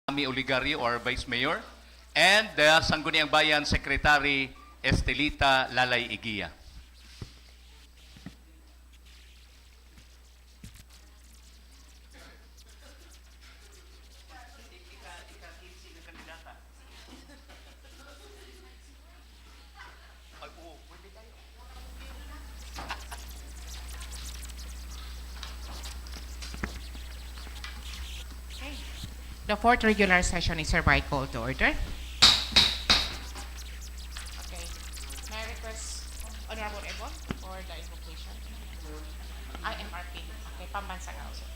Ami Oligario, or Vice Mayor, and the Sangguniang Bayan Secretary Estelita Lalay Igia. Okay. The fourth regular session is hereby called to order. Okay. May I request Honorable Ebon for the invocation? MRP. Okay, Pambansang Council.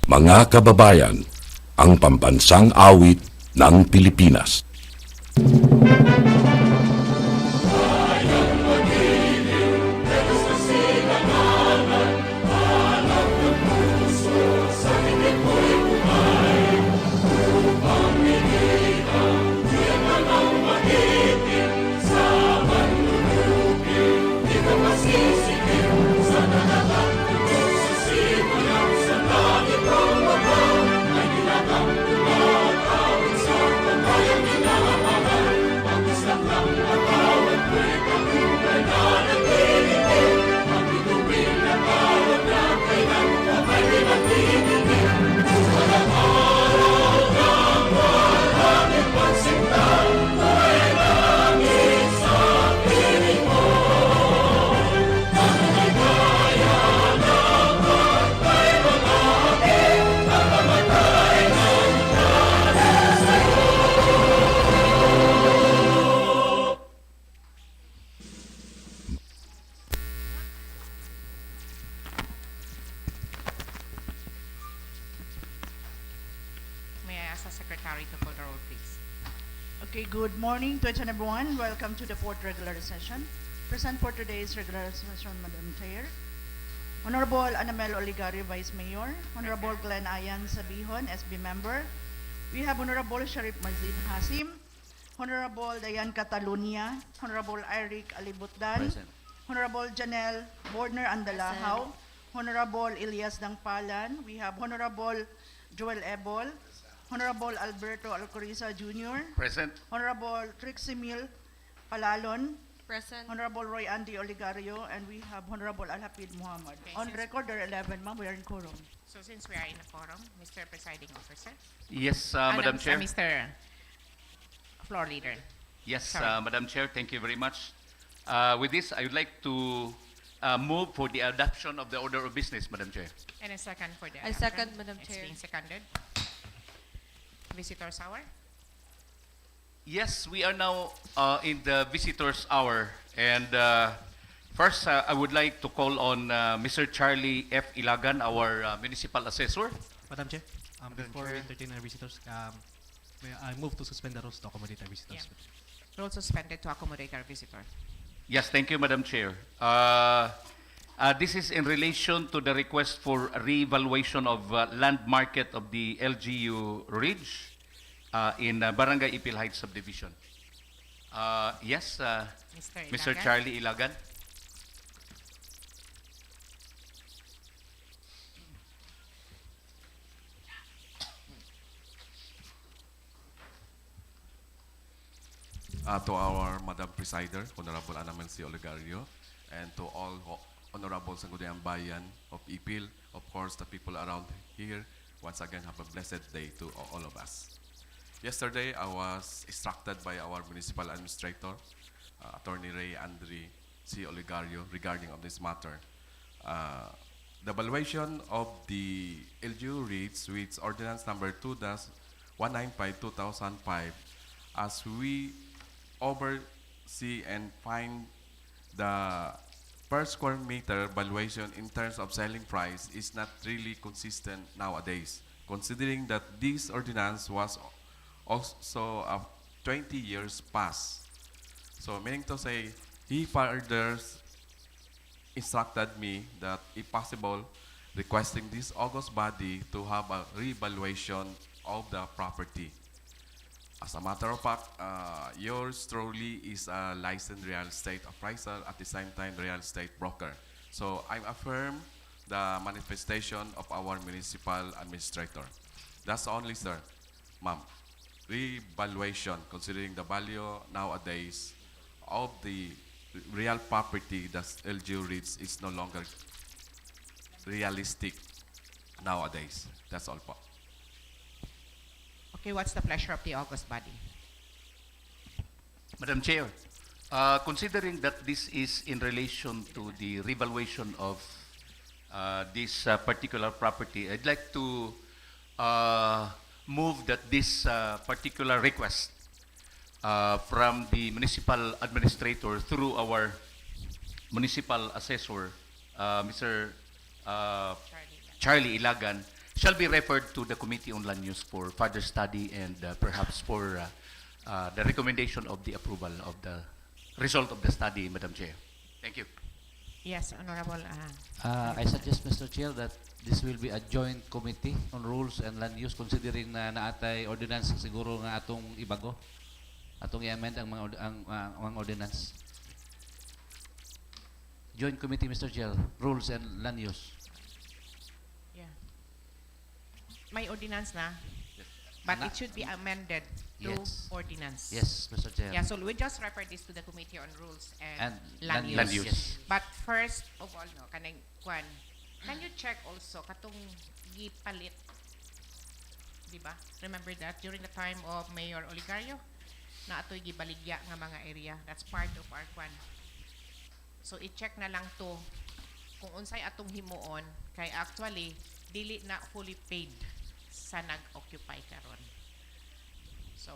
Mga kababayan, ang pambansang awit ng Pilipinas. May I ask the Secretary to call the roll, please? Okay, good morning to each and everyone. Welcome to the fourth regular session. Present for today's regular session, Madam Chair. Honorable Anamel Oligario, Vice Mayor. Honorable Glenn Ayan Sabihon, SB Member. We have Honorable Sharif Mazin Hasim. Honorable Dayan Catalunya. Honorable Eric Alibutdan. Present. Honorable Janelle Bordner Andalahaw. Honorable Elias Dangpalan. We have Honorable Joel Ebol. Honorable Alberto Alcoriza Jr., Present. Honorable Trixie Mil Palalon, Present. Honorable Roy Andy Oligario, and we have Honorable Alhapid Muhammad. Okay, On since- record, there are 11, ma'am. We are in quorum. So since we are in a forum, Mr. Presiding Officer. Yes, Madam Chair. Mr. Floor Leader. Yes, Sorry. Madam Chair, thank you very much. With this, I would like to move for the adoption of the order of business, Madam Chair. And a second for the I adoption. second, Madam It's Chair. being seconded. Visitors hour. Yes, we are now in the visitors' hour. And first, I would like to call on Mr. Charlie F. Ilagan, our municipal assessor. Madam Chair, before we entertain our visitors, may I move to suspend the rules to accommodate our visitors. Rules suspended to accommodate our visitor. Yes, thank you, Madam Chair. This is in relation to the request for re-evaluation of land market of the LGU Ridge in Barangay Ipil Heights subdivision. Yes, Mr. Ilagan. Charlie Ilagan. To our Madam Presider, Honorable Anamel C. Oligario, and to all Honorable Sangguniang Bayan of Ipil, of course, the people around here, once again, have a blessed day to all of us. Yesterday, I was instructed by our municipal administrator, Attorney Ray Andre C. Oligario, regarding of this matter. The evaluation of the LGU rates with ordinance number 2-195/2005, as we oversee and find the per square meter valuation in terms of selling price is not really consistent nowadays, considering that this ordinance was also 20 years past. So meaning to say, he further instructed me that if possible, requesting this August body to have a re-evaluation of the property. As a matter of fact, yours truly is a licensed real estate appraiser, at the same time real estate broker. So I'm affirmed the manifestation of our municipal administrator. That's only, sir, ma'am. Revaluation, considering the value nowadays of the real property that LGU reads is no longer realistic nowadays. That's all po. Okay, what's the pleasure of the August body? Madam Chair, considering that this is in relation to the revaluation of this particular property, I'd like to move that this particular request from the municipal administrator through our municipal assessor, Mr. Charlie Ilagan, shall be referred to the Committee on Land Use for further study and perhaps for the recommendation of the approval of the result of the study, Madam Chair. Thank you. Yes, Honorable. I suggest, Mr. Chair, that this will be a joint committee on rules and land use considering na naatay ordinance siguro nga atong ibago. Atong i-amend ang mga ordinance. Joint committee, Mr. Chair, rules and land use. Yeah. May ordinance na, but it should be amended to Yes. ordinance. Yes, Mr. Chair. Yeah, so we just refer this to the Committee on Rules and, And Land land Use. use. Yes. But first of all, no, kanang kwan, can you check also katong gipalit? Diba? Remember that during the time of Mayor Oligario, na ato'y gibaligya nga mga area. That's part of our kwan. So i-check na lang to kung unsay atong himuon kay actually dili na fully paid sa nag-occupy karon. So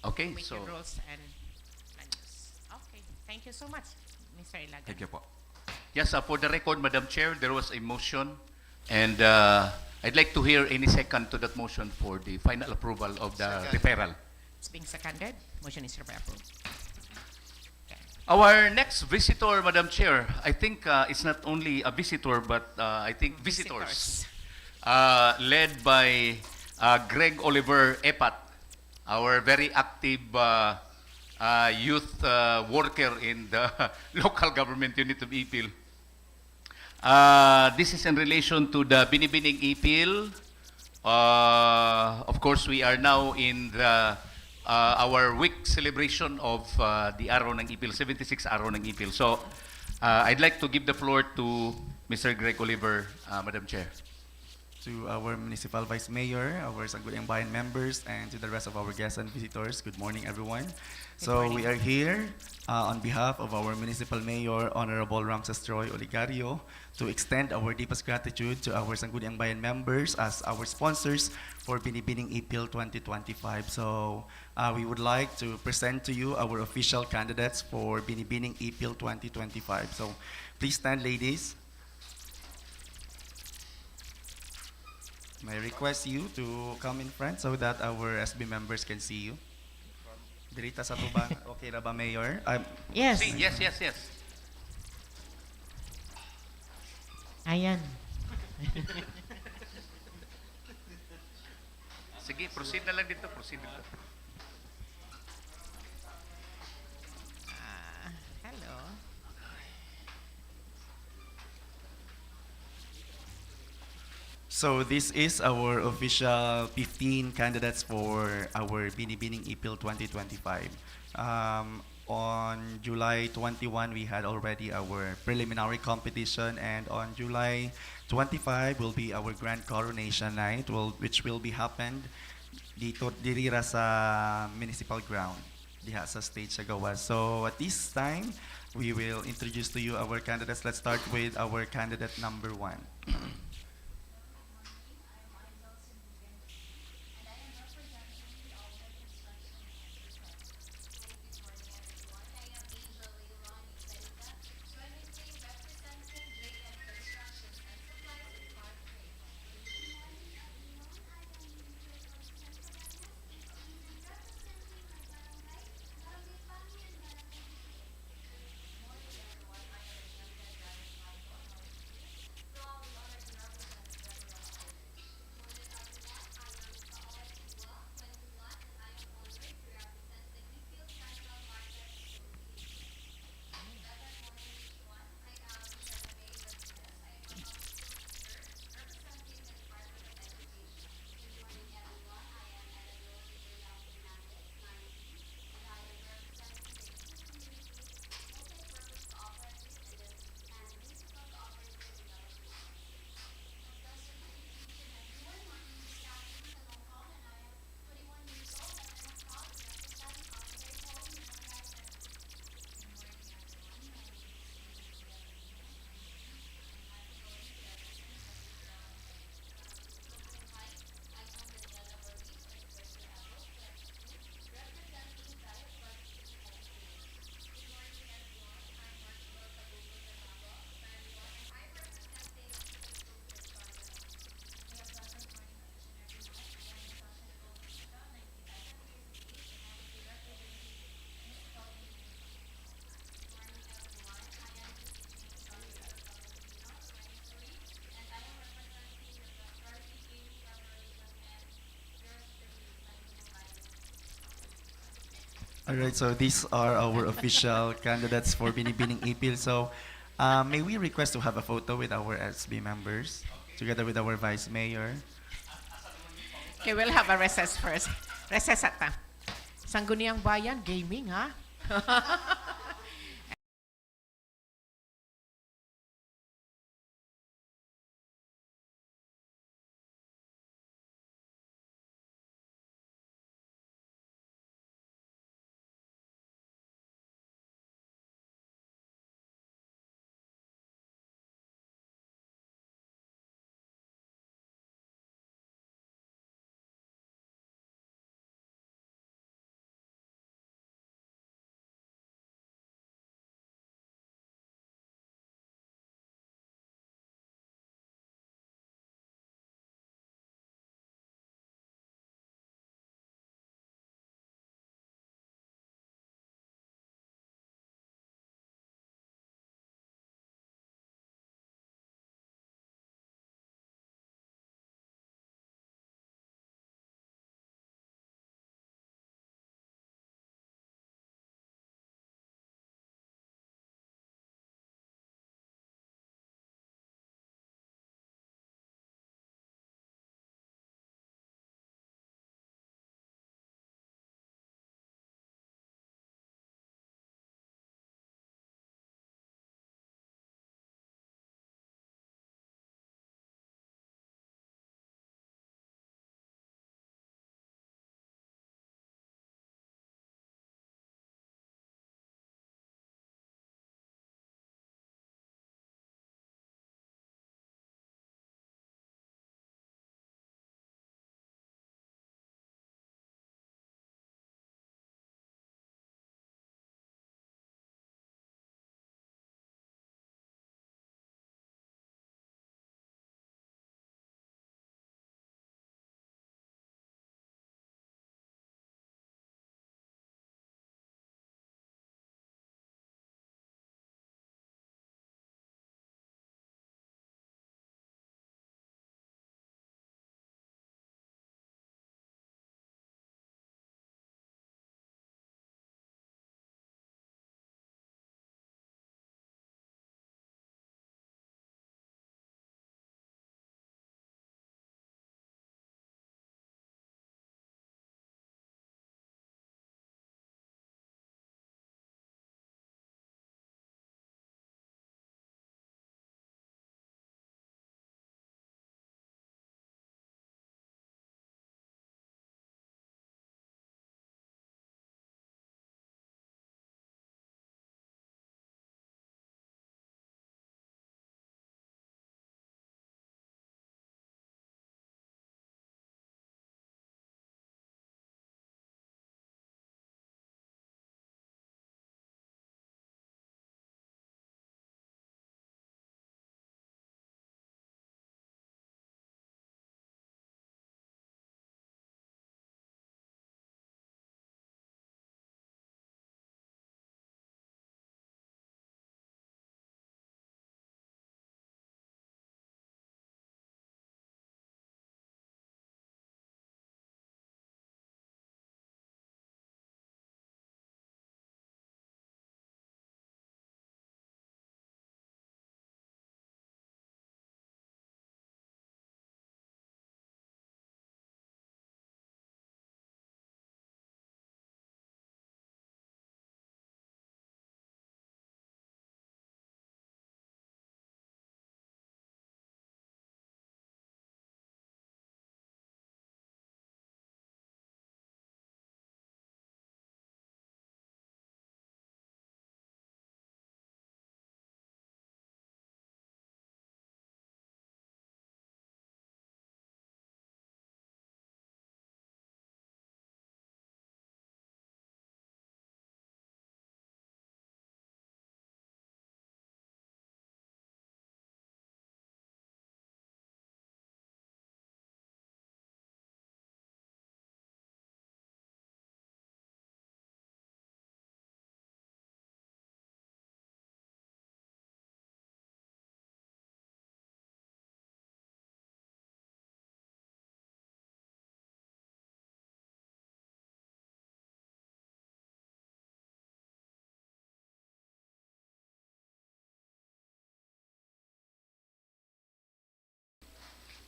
Okay, Committee so Rules and Land Use. Okay, thank you so much, Mr. Ilagan. Thank you po. yes, for the record, Madam Chair, there was a motion, and I'd like to hear any second to that motion for the final approval of the referral. It's being seconded. Motion is hereby approved. Okay. Our next visitor, Madam Chair, I think it's not only a visitor, but I think visitors, led by Greg Oliver Epat, our very active youth worker in the local government unit of Ipil. This is in relation to the Binibining Ipil. Of course, we are now in the our week celebration of the Araw ng Ipil, 76 Araw ng Ipil. So, I'd like to give the floor to Mr. Greg Oliver, Madam Chair. To our Municipal Vice Mayor, our Sangguniang Bayan members, and to the rest of our guests and visitors, good morning, everyone. We are here on behalf of our Municipal Mayor, Honorable Ramses Troy Oligario, to extend our deepest gratitude to our Sangguniang Bayan members as our sponsors for Binibining Ipil 2025. We would like to present to you our official candidates for Binibining Ipil 2025. So please stand, ladies. May I request you to come in front so that our SB members can see you. Dirita sa tuba, okay ra ba, Mayor? Yes. Yes, yes, yes. Ayan. Sige, proceed na lang dito, proceed dito. Hello. So this is our official 15 candidates for our Binibining Ipil 2025. On July 21, we had already our preliminary competition, and on July 25 will be our grand coronation night, which will be happened dito dirira sa municipal ground, diha sa stage sa Gawas. So at this time, we will introduce to you our candidates. Let's start with our candidate number 1. All right, so these are our official candidates for Binibining Ipil. So may we request to have a photo with our SB members, together with our Vice Mayor. Okay, we'll have a recess first. Recess ata. Sangguniang Bayan, gaming ha?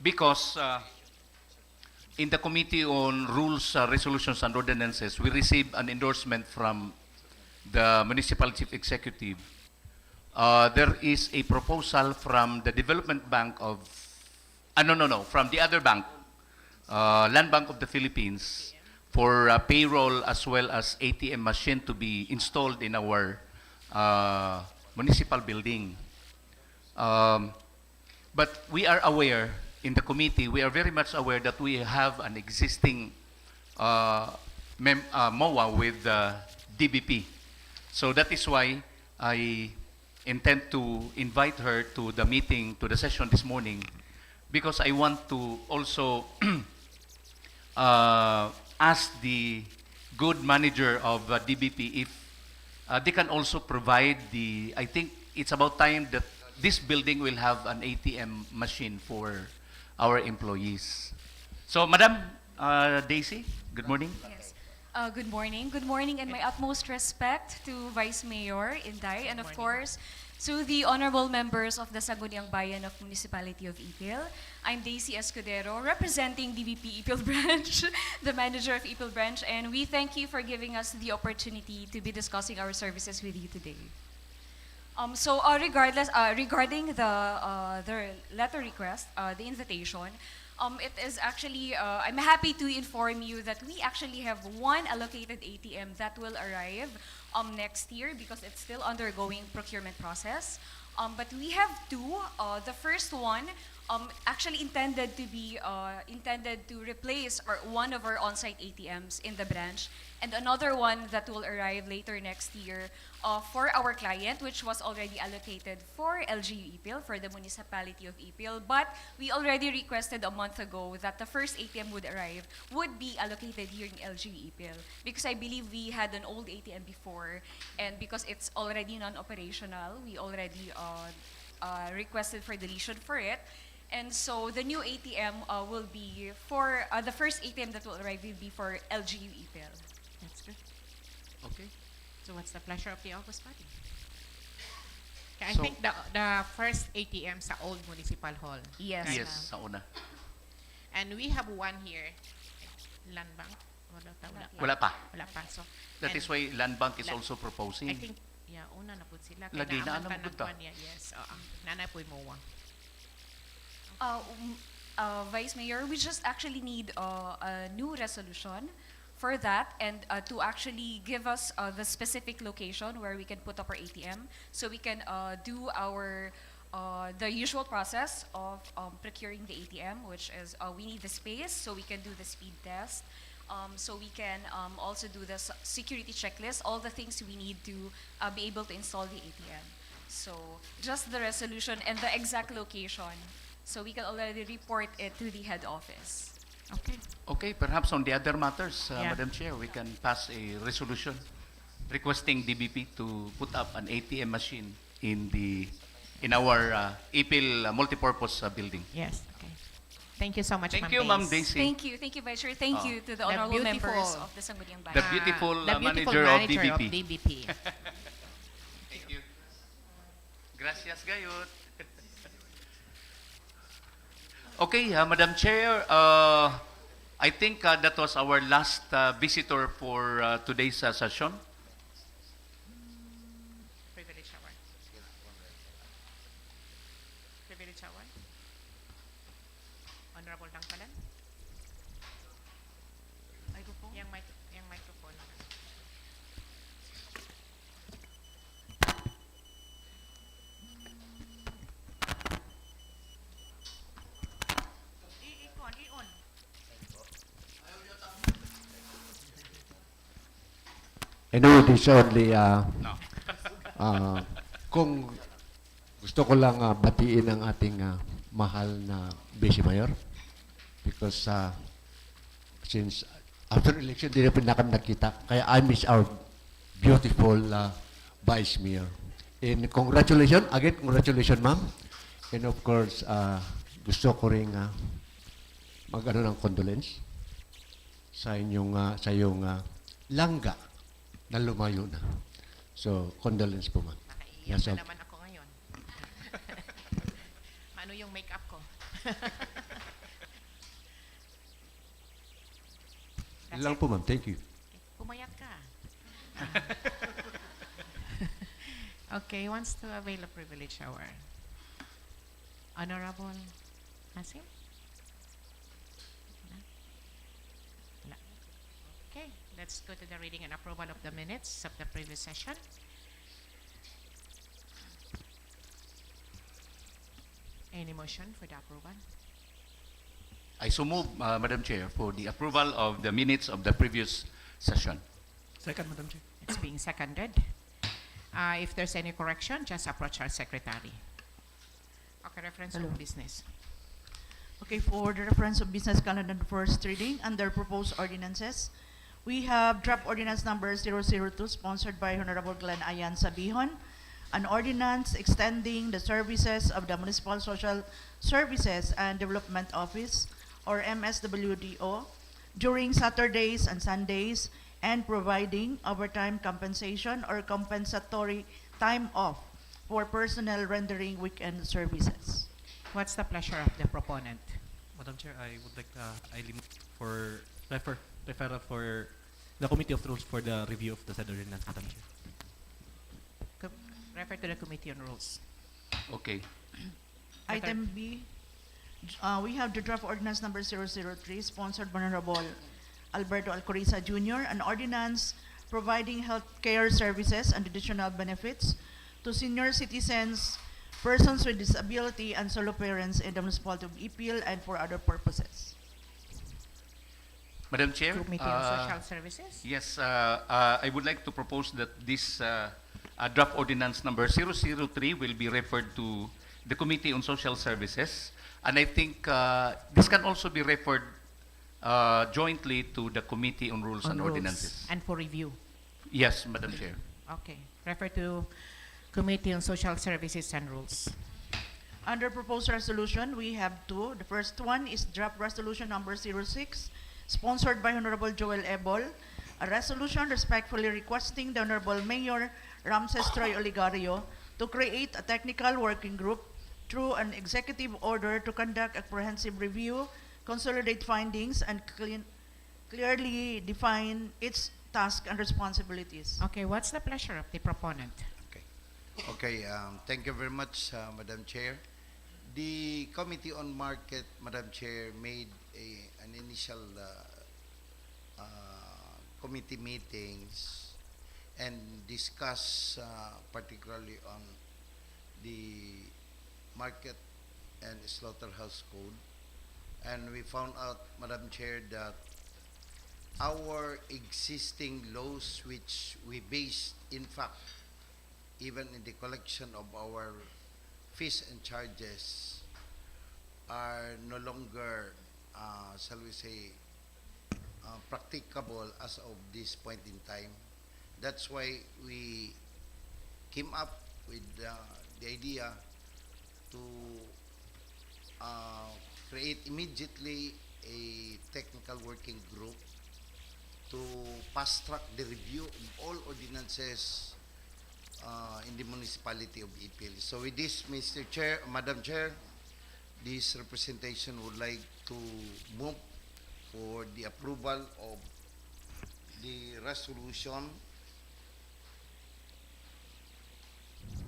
because in the Committee on Rules, Resolutions, and Ordinances, we received an endorsement from the Municipal Chief Executive. There is a proposal from the Development Bank of, no, from the other bank, Land Bank of the Philippines, for payroll as well as ATM machine to be installed in our municipal building. But we are aware, in the committee, we are very much aware that we have an existing MOA with DBP. So that is why I intend to invite her to the meeting, to the session this morning, because I want to also ask the good manager of DBP if they can also provide I think it's about time that this building will have an ATM machine for our employees. So, Madam Daisy, good morning. Yes. Good morning. Good morning, and my utmost respect to Vice Mayor Inday, and of course, to the honorable members of the Sangguniang Bayan of Municipality of Ipil. I'm Daisy Escudero, representing DBP Ipil Branch, the manager of Ipil Branch, and we thank you for giving us the opportunity to be discussing our services with you today. Regarding the letter request, the invitation, it is actually, I'm happy to inform you that we actually have one allocated ATM that will arrive next year because it's still undergoing procurement process. But we have two. The first one actually intended to replace one of our on-site ATMs in the branch, and another one that will arrive later next year for our client, which was already allocated for LGU Ipil, for the municipality of Ipil. But we already requested a month ago that the first ATM would be allocated here in LGU Ipil, because I believe we had an old ATM before, and because it's already non-operational, we already requested for deletion for it. And so the new ATM will be for, the first ATM that will arrive will be for LGU Ipil. That's good. Okay. So what's the pleasure of the August party? Okay, I So- think the first ATM sa old municipal hall. Yes, Yes, ma'am. sa una. And we have one here. Land Bank? Wala pa. Wala pa. So, That and is why Land Bank is La- also proposing. I think, yeah, una na po sila. Lagi na, Kinaaman anong pa buta? ng kwan niya, yes. Nanay po mo. Vice Mayor, we just actually need a new resolution for that, and to actually give us the specific location where we can put up our ATM, so we can do our the usual process of procuring the ATM, which is we need the space so we can do the speed test, so we can also do the security checklist, all the things we need to be able to install the ATM. So just the resolution and the exact location, so we can already report it to the head office. Okay. Okay, perhaps on the other matters, Yeah. Madam Chair, we can pass a resolution requesting DBP to put up an ATM machine in our Ipil multipurpose building. Yes. Okay. Thank you so much, Thank you, Ma'am Daisy. Daisy. Thank you, Vice Chair. Thank you to the The honorable members beautiful- of the Sangguniang The Bayan. beautiful, The beautiful manager of manager DBP. of DBP. Thank you. Gracias, Gayot. Okay, Madam Chair, I think that was our last visitor for today's session. Privilege shower. Privilege shower. Honorable Tangpalan. Yung microphone. I-on. I know this only, No. kung gusto ko lang batiin ang ating mahal na Vice Mayor because since after election, di na pinakam nakita. Kaya I miss our beautiful Vice Mayor. And congratulations, again, congratulations, ma'am. And of course, gusto ko rin mag-ano ng condolence sa iyong langga na lumayo na. So, condolence po, ma'am. Nakaiiyak Yes, na sir. naman ako ngayon. Ano yung makeup ko? That's Lang it. po, ma'am. Thank you. Pumayat ka. Okay, who wants to avail a privilege hour? Honorable Hasim? Wala. Okay, let's go to the reading and approval of the minutes of the previous session. Any motion for the approval? I so move, Madam Chair, for the approval of the minutes of the previous session. Second, Madam Chair. It's being seconded. If there's any correction, just approach our secretary. Okay, reference Hello. of business. Okay, for the reference of business calendar first reading, under proposed ordinances, we have draft ordinance number 002 sponsored by Honorable Glenn Ayan Sabihon, an ordinance extending the services of the Municipal Social Services and Development Office, or MSWDO, during Saturdays and Sundays, and providing overtime compensation or compensatory time off for personnel rendering weekend services. What's the pleasure of the proponent? Madam Chair, I would like I limit for refer for the Committee of Rules for the review of the said ordinance, Madam Chair. Refer to the Committee on Rules. Okay. Item B, we have the draft ordinance number 003 sponsored by Honorable Alberto Alcoriza Jr., an ordinance providing health care services and additional benefits to senior citizens, persons with disability, and solo parents in the municipality of Ipil and for other purposes. Madam Chair, Committee on Social Services. yes, I would like to propose that this draft ordinance number 003 will be referred to the Committee on Social Services, and I think this can also be referred jointly to the Committee on Rules On and rules Ordinances. and for review. Yes, Madam Chair. Okay. Refer to Committee on Social Services and Rules. Under proposed resolution, we have two. The first one is draft resolution number 06, sponsored by Honorable Joel Ebol, a resolution respectfully requesting the Honorable Mayor Ramses Troy Oligario to create a technical working group through an executive order to conduct a comprehensive review, consolidate findings, and clearly define its tasks and responsibilities. Okay, what's the pleasure of the proponent? Okay, thank you very much, Madam Chair. The Committee on Market, Madam Chair, made an initial committee meetings and discuss particularly on the market and slaughterhouse code. And we found out, Madam Chair, that our existing laws, which we based, in fact, even in the collection of our fees and charges, are no longer, shall we say, practicable as of this point in time. That's why we came up with the idea to create immediately a technical working group to fast track the review of all ordinances in the municipality of Ipil. So with this, Mr. Chair, Madam Chair, this representation would like to move for the approval of the resolution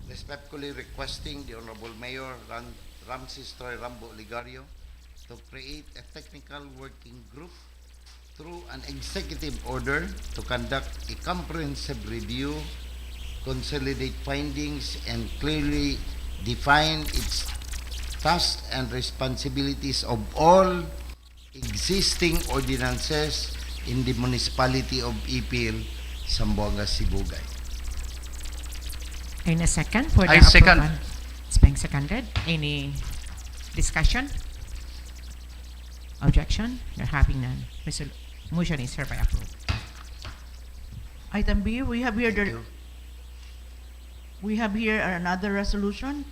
respectfully requesting the Honorable Mayor Ramses Troy Rambo Oligario to create a technical working group through an executive order to conduct a comprehensive review, consolidate findings, and clearly define its tasks and responsibilities of all existing ordinances in the municipality of Ipil, Zamboanga, Sibugay. In a second for the I second. approval. It's being seconded. Any discussion? Objection? You're having none. Motion is hereby approved. Item B, we have here Thank the you. we have here another resolution.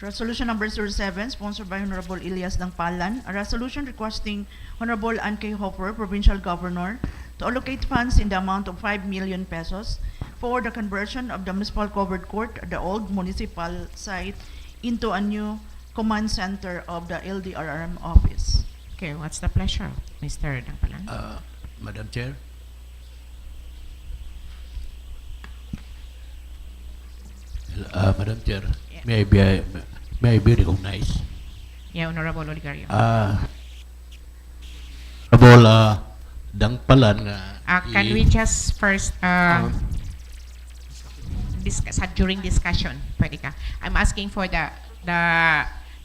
Resolution number 07, sponsored by Honorable Elias Dangpalan, a resolution requesting Honorable Ann K. Hopper, Provincial Governor, to allocate funds in the amount of 5 million pesos for the conversion of the municipal covered court at the old municipal site into a new command center of the LDRRM office. Okay, what's the pleasure, Mr. Dangpalan? Madam Chair. Madam Chair, Yeah. may I be recognized? Yeah, Honorable Oligario. Honorable Dangpalan nga Can we just first discuss during discussion? Pwede ka. I'm asking for the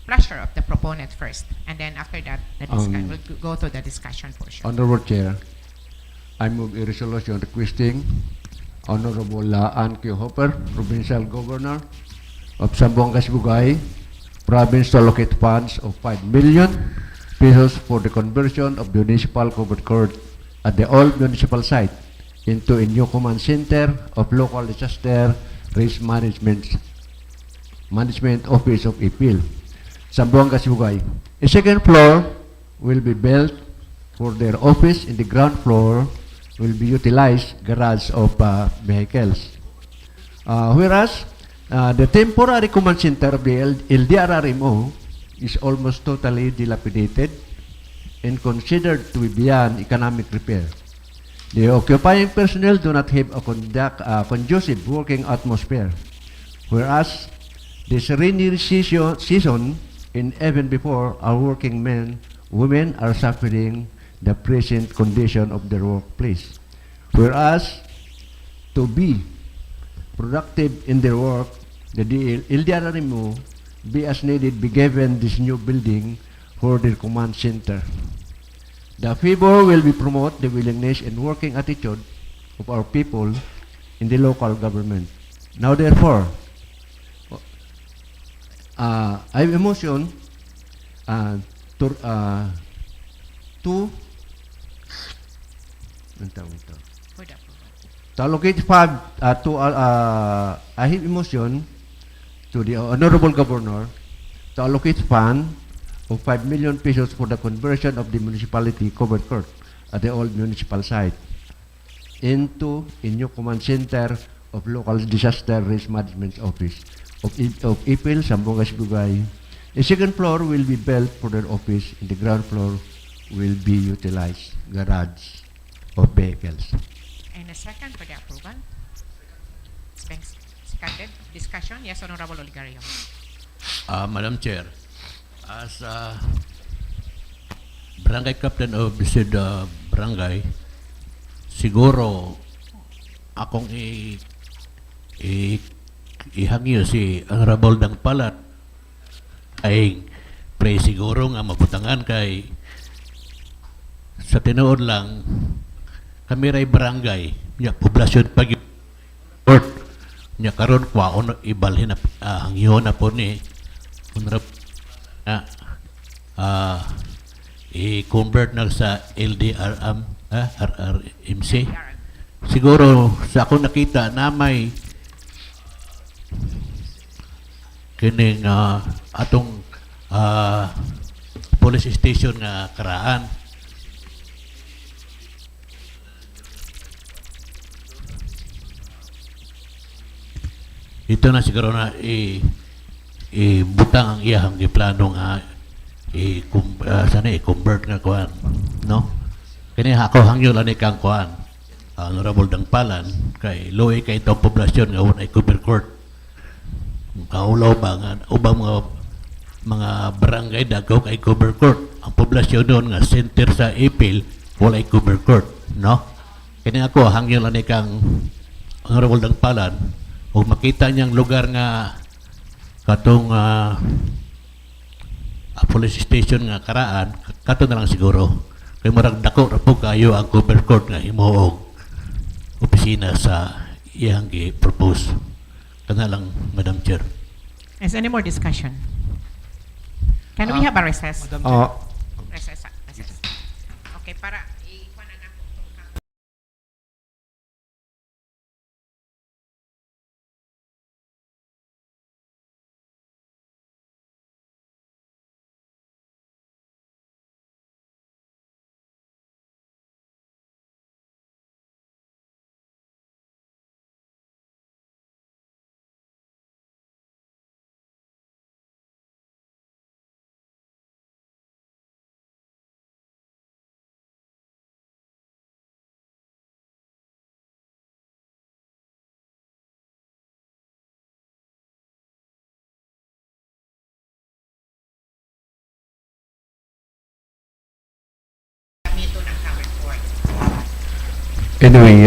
pleasure of the proponent first, and then after that, we'll go to the discussion portion. Honorable Chair, I move a resolution requesting Honorable Ann Q. Hopper, Provincial Governor of Zamboanga Sibugay, Province to allocate funds of 5 million pesos for the conversion of the municipal covered court at the old municipal site into a new command center of local disaster risk management office of Ipil, Zamboanga Sibugay. A second floor will be built for their office. In the ground floor will be utilized garage of vehicles. Whereas the temporary command center of the LDRRMO is almost totally dilapidated and considered to be beyond economic repair. The occupying personnel do not have a conducive working atmosphere, whereas this rainy season and even before, our working men, women are suffering the present condition of their workplace. Whereas, to be productive in their work, the LDRRMO be as needed be given this new building for their command center. The favor will be promote the willingness and working attitude of our people in the local government. Now therefore, I have a motion to allocate I have a motion to the Honorable Governor to allocate fund of 5 million pesos for the conversion of the municipality covered court at the old municipal site into a new command center of local disaster risk management office of Ipil, Zamboanga Sibugay. A second floor will be built for their office, and the ground floor will be utilized garage of vehicles. And a second for the approval. Thanks. Seconded. Discussion. Yes, Honorable Oligario. Madam Chair, as barangay captain of the said barangay, siguro akong ihangyo si Honorable Dangpalan ay pre siguro nga mabutangan kay sa tinuod lang kami ray barangay nya poblasyon pag court nya karon kwaon ibalhin na hangyo na po ni Honorable i-convert na sa RRMC. Siguro sa ako nakita na may kining atong police station nga karaan. Ito na siguro na butang ang iyahang giplano nga sana i-convert nga kuan, no? Kani ako hangyo lang ni kang kuan, Honorable Dangpalan kay loy kay itong poblasyon nga unay cover court. Kaulaw ba nga ubang mga barangay dagaw kay cover court. Ang poblasyon doon nga center sa Ipil walay cover court, no? Kani ako hangyo lang ni kang Honorable Dangpalan ug makita niyang lugar nga katong police station nga karaan kato na lang siguro kay murag dako ra po kayo ang cover court nga himuog opisina sa iyang gi-propose kana lang, Madam Chair. Is any more discussion? Can we have a recess? Recess. Okay, para Anyway,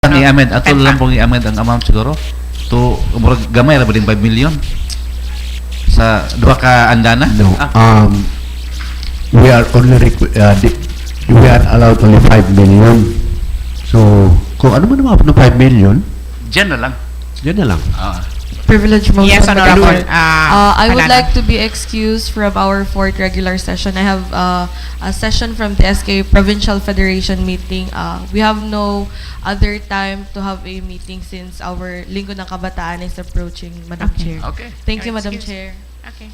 Ang i-amend, ato lang pong i-amend ang amount siguro. To, murag gamay ra ba ding 5 million? Sa duha ka andana? No. We are only we are allowed only 5 million. So, kung ano man naman ng 5 million, Diyan na lang. yan na lang. Privilege motion. Yes, Honorable. I would Alana. like to be excused from our fourth regular session. I have a session from the SK Provincial Federation meeting. We have no other time to have a meeting since our Linggo ng Kabataan is approaching, Madam Okay. Chair. Okay. Thank you, You're Madam excused. Chair. Okay.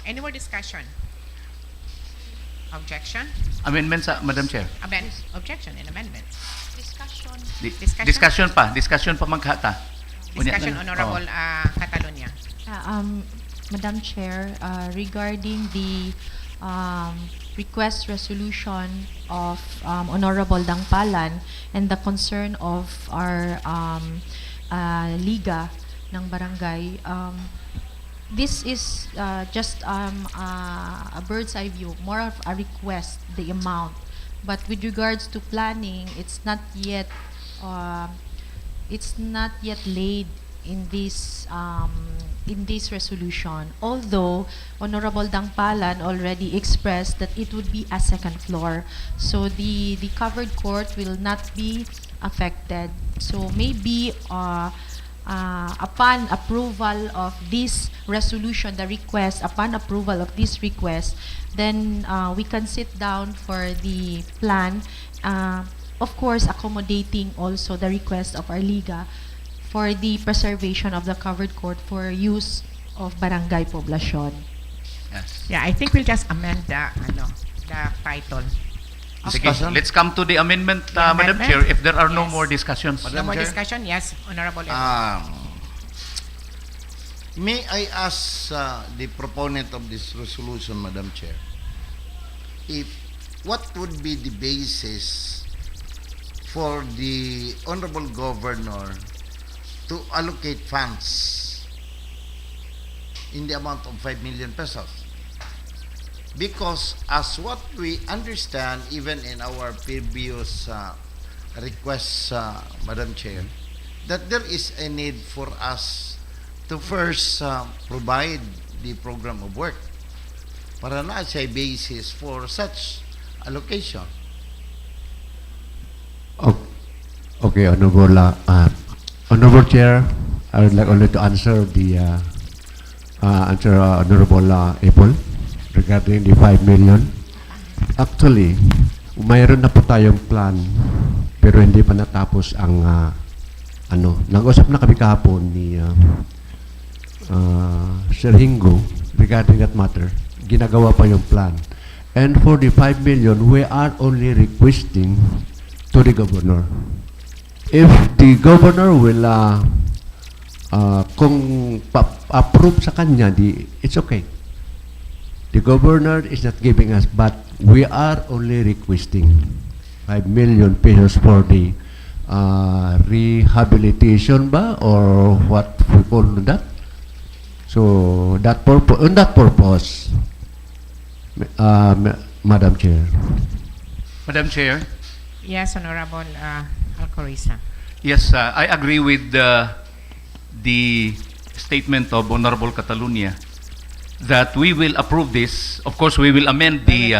Any more discussion? Objection? Amendment sa Madam Chair. Objection and amendment. Discussion pa magkata. Discussion, Honorable Catalonia. Madam Chair, regarding the request resolution of Honorable Dangpalan and the concern of our Liga ng Barangay, this is just a bird's eye view, more of a request, the amount. But with regards to planning, it's not yet laid in this resolution. Although Honorable Dangpalan already expressed that it would be a second floor, so the covered court will not be affected. So maybe upon approval of this resolution, the request, upon approval of this request, then we can sit down for the plan, of course accommodating also the request of our Liga for the preservation of the covered court for use of barangay poblasyon. Yes. Yeah, I think we'll just amend the title. Sige, let's come to the amendment, The Madam amendment? Chair, if there are no Yes. more discussions. No more discussion? Yes, Honorable. May I ask the proponent of this resolution, Madam Chair, what would be the basis for the Honorable Governor to allocate funds in the amount of 5 million pesos? Because as what we understand, even in our previous requests, Madam Chair, that there is a need for us to first provide the program of work para na siya basis for such allocation. Okay, Honorable Chair, I would like only to answer the Honorable Ipil regarding the 5 million. Actually, mayroon na po tayong plan pero hindi pa natapos ang nag-usap na kami kahapon ni Sir Hingo regarding that matter. Ginagawa pa yung plan. And for the 5 million, we are only requesting to the governor. If the governor will kung approve sa kanya, it's okay. The governor is not giving us, but we are only requesting 5 million pesos for the rehabilitation ba or what we call that. So that on that purpose, Madam Chair. Madam Chair. Yes, Honorable Alcoriza. Yes, I agree with the statement of Honorable Catalunya that we will approve this. Of course, we will amend the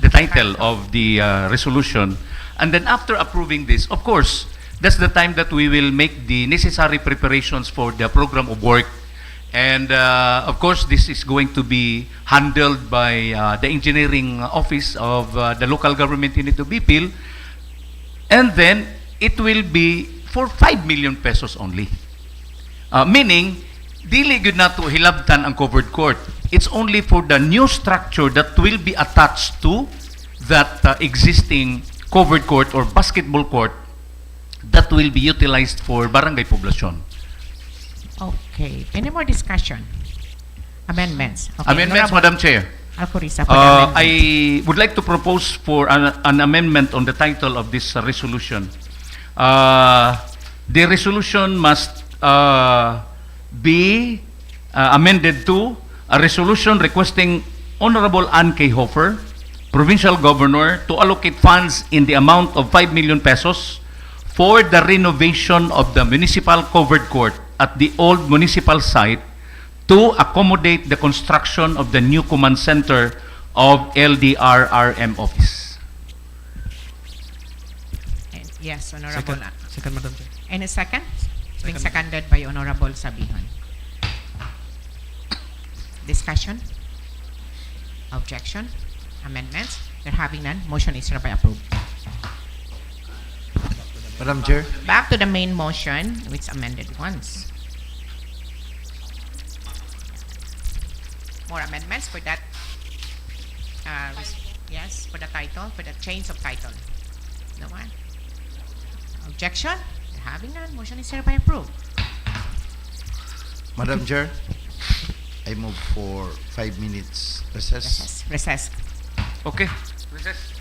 title of the resolution. And then after approving this, of course, that's the time that we will make the necessary preparations for the program of work. And of course, this is going to be handled by the engineering office of the local government unit of Ipil. And then it will be for 5 million pesos only. Meaning, dili gyud na to hilabtan ang covered court. It's only for the new structure that will be attached to that existing covered court or basketball court that will be utilized for barangay poblasyon. Okay. Any more discussion? Amendments. Okay. Amendments, Honorable Madam Chair. Alcoriza for the amendment. I would like to propose for an amendment on the title of this resolution. The resolution must be amended to a resolution requesting Honorable Ann K. Hofer, Provincial Governor, to allocate funds in the amount of 5 million pesos for the renovation of the municipal covered court at the old municipal site to accommodate the construction of the new command center of LDRRM office. And yes, Honorable. Second, Madam Chair. Any second? Being Second. seconded by Honorable Sabihan. Discussion? Objection? Amendments? There having none, motion is hereby approved. Madam Chair, Back to the main motion, which amended once. More amendments for that? Yes, for the title, for the change of title. No one? Objection? There having none, motion is hereby approved. Madam Chair, I move for 5 minutes recess. Recess. Okay. Recess.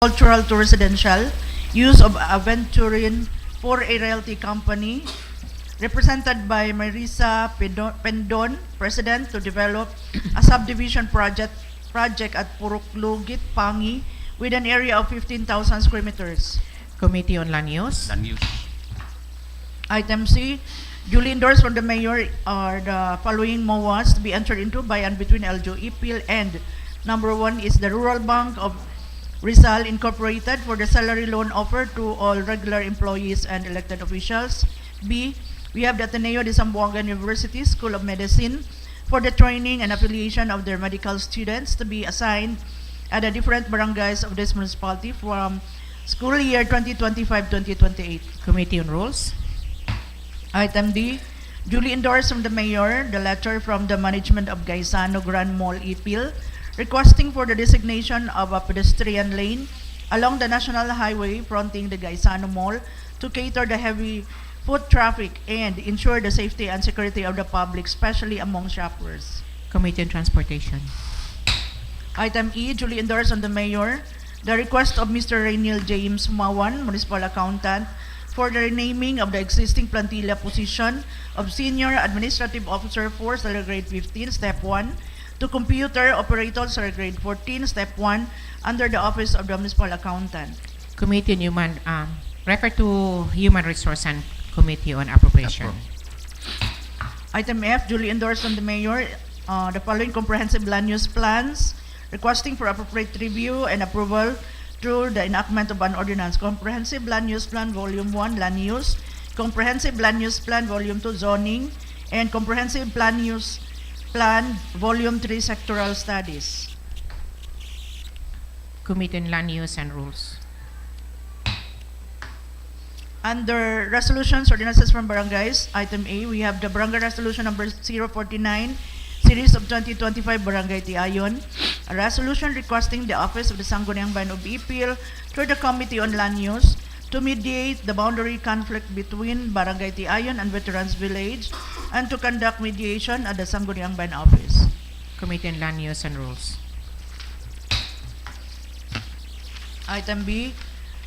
cultural to residential, use of Aventurin for a realty company, represented by Marisa Pendon, President, to develop a subdivision project at Puruklugit, Pangi, with an area of 15,000 square meters. Committee on Land Use. Land use. Item C, duly endorsed from the mayor are the following MOAs to be entered into by and between LGU Ipil and number 1 is the Rural Bank of Rizal Incorporated for the salary loan offered to all regular employees and elected officials. B, we have the Ateneo de Zamboanga University School of Medicine for the training and affiliation of their medical students to be assigned at the different barangays of this municipality from school year 2025-2028. Committee on Rules. Item D, duly endorsed from the mayor, the letter from the management of Gaisano Grand Mall Ipil requesting for the designation of a pedestrian lane along the national highway fronting the Gaisano Mall to cater the heavy foot traffic and ensure the safety and security of the public, especially among shoppers. Committee on Transportation. Item E, duly endorsed on the mayor, the request of Mr. Rainiel James Mawan, Municipal Accountant, for the renaming of the existing plantilla position of Senior Administrative Officer for Salary Grade 15, Step 1, to Computer Operator Salary Grade 14, Step 1, under the Office of the Municipal Accountant. Committee on Human, refer to Human Resource and Committee on Appropriation. Item F, duly endorsed on the mayor, the following comprehensive land use plans, requesting for appropriate review and approval through the enactment of an ordinance. Comprehensive Land Use Plan Volume 1, Land Use, Comprehensive Land Use Plan Volume 2, Zoning, and Comprehensive Plan Use Plan Volume 3, Sectoral Studies. Committee on Land Use and Rules. Under resolutions, ordinances from barangays, item A, we have the Barangay Resolution number 049, Series of 2025, Barangay Tiayon, a resolution requesting the Office of the Sangguniang Bayan of Ipil through the Committee on Land Use to mediate the boundary conflict between Barangay Tiayon and Veterans Village and to conduct mediation at the Sangguniang Bayan Office. Committee on Land Use and Rules. Item B,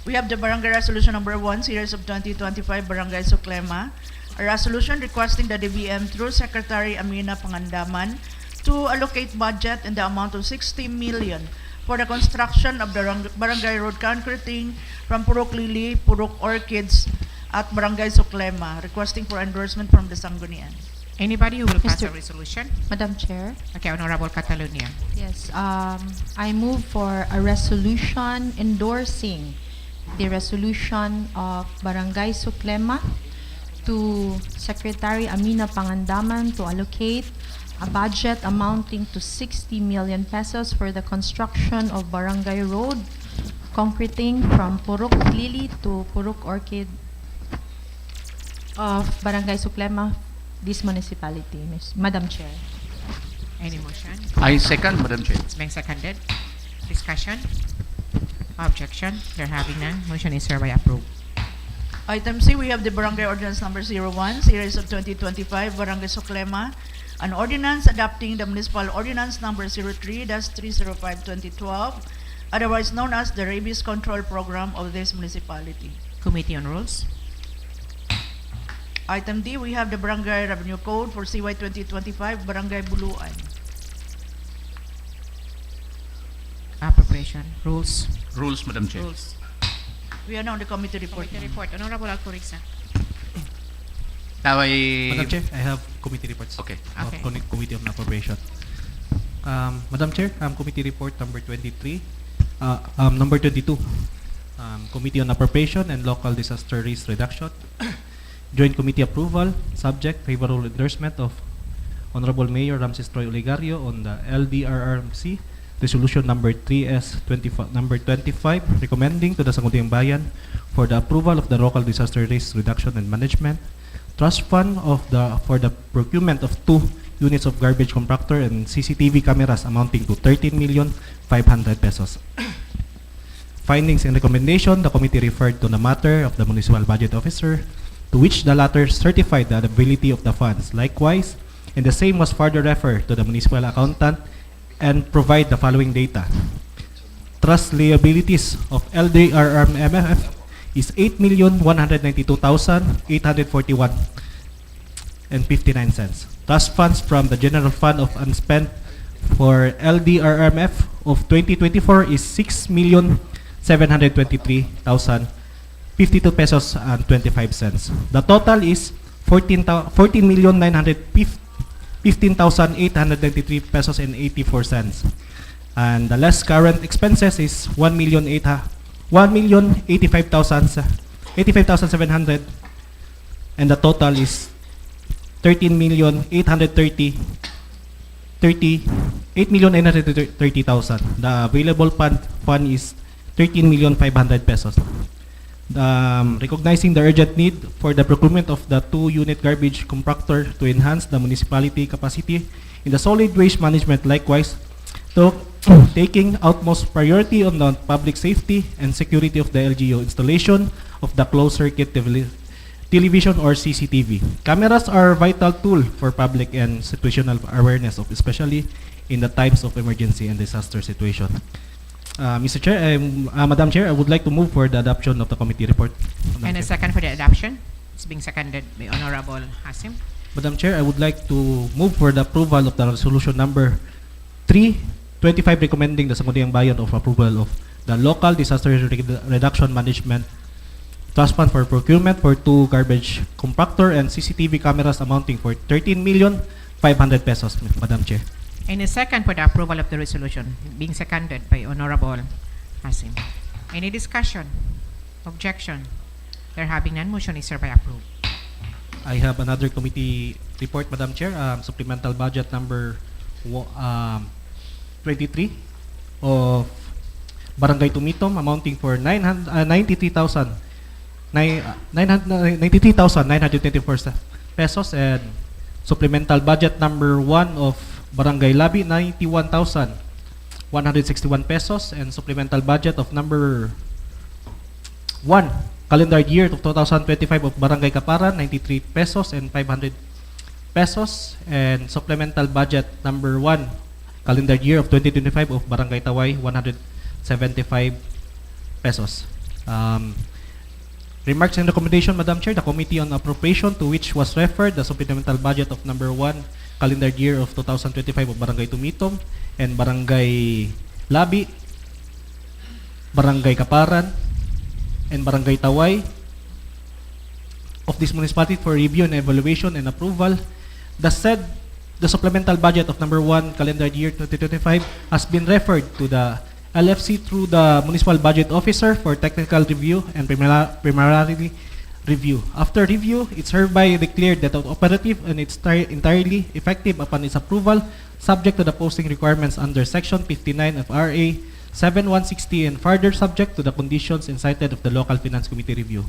we have the Barangay Resolution number 1, Series of 2025, Barangay Suclema, a resolution requesting the DBM through Secretary Amina Pangandaman to allocate budget in the amount of 60 million for the construction of the Barangay Road concreting from Purok Lili, Purok Orchids at Barangay Suclema, requesting for endorsement from the Sangguniang. Anybody who will pass Mr. a resolution? Madam Chair. Okay, Honorable Catalonia. Yes, I move for a resolution endorsing the resolution of Barangay Suclema to Secretary Amina Pangandaman to allocate a budget amounting to 60 million pesos for the construction of Barangay Road, concreting from Purok Lili to Purok Orchid of Barangay Suclema, this municipality, Madam Chair. Any motion? I second, Madam Chair. It's been seconded. Discussion? Objection? There having none, motion is hereby approved. Item C, we have the Barangay Ordinance number 01, Series of 2025, Barangay Suclema, an ordinance adopting the Municipal Ordinance number 03-305-2012, otherwise known as the Rabies Control Program of this municipality. Committee on Rules. Item D, we have the Barangay Revenue Code for CY 2025, Barangay Buluan. Appropriation. Rules. Rules, Madam Chair. Rules. We are now on the committee report. Committee report. Honorable Alcoriza. Now I... Madam Chair, I have committee reports. Okay. Of Okay. Committee on Appropriation. Madam Chair, committee report number 23, number 22. Committee on Appropriation and Local Disaster Risk Reduction. Joint Committee approval, subject favorable endorsement of Honorable Mayor Ramses Troy Oligario on the LDRRMC Resolution number 3S25, recommending to the Sangguniang Bayan for the approval of the Local Disaster Risk Reduction and Management Trust Fund for the procurement of 2 units of garbage compactor and CCTV cameras amounting to 13,500,000 pesos. Findings and recommendation, the committee referred to the matter of the Municipal Budget Officer, to which the latter certified the availability of the funds. Likewise, and the same was further referred to the Municipal Accountant and provide the following data. trust liabilities of LDRRMF is 8,192,841 and 59 cents. Trust funds from the general fund of unspent for LDRMF of 2024 is 6,723,052 pesos and 25 cents. The total is 14,915,893 pesos and 84 cents. And the less current expenses is 1,085,700, and the total is 8,930,000. The available fund is 13,500,000 pesos. Recognizing the urgent need for the procurement of the 2-unit garbage compactor to enhance the municipality capacity in the solid waste management, likewise, to taking utmost priority on the public safety and security of the LGU installation of the closed-circuit television or CCTV. Cameras are a vital tool for public and situational awareness, of especially in the times of emergency and disaster situation. Mr. Chair, Madam Chair, I would like to move for the adoption of the committee report. Madam And a Chair. second for the adoption. It's being seconded by Honorable Hasim. Madam Chair, I would like to move for the approval of the resolution number 325 recommending the Sangguniang Bayan of approval of the local disaster reduction management trust fund for procurement for 2 garbage compactor and CCTV cameras amounting for 13,500,000 pesos, Madam Chair. And a second for the approval of the resolution, being seconded by Honorable Hasim. Any discussion? Objection? There having none, motion is hereby approved. I have another committee report, Madam Chair. Supplemental budget number 23 of Barangay Tumitom amounting for 93,924 pesos, and supplemental budget number 1 of Barangay Labi 91,161 pesos, and supplemental budget of number 1 calendar year of 2025 of Barangay Kaparan 93 pesos and 500 pesos, and supplemental budget number 1 calendar year of 2025 of Barangay Taway 175 pesos. Remarks and recommendation, Madam Chair, the Committee on Appropriation to which was referred the supplemental budget of number 1 calendar year of 2025 of Barangay Tumitom and Barangay Labi, Barangay Kaparan, and Barangay Taway of this municipality for review and evaluation and approval. The supplemental budget of number 1 calendar year 2025 has been referred to the LFC through the Municipal Budget Officer for technical review and primarily review. After review, it's hereby declared that operative and it's entirely effective upon its approval, subject to the posting requirements under Section 59 of RA 7160 and further subject to the conditions incited of the Local Finance Committee review.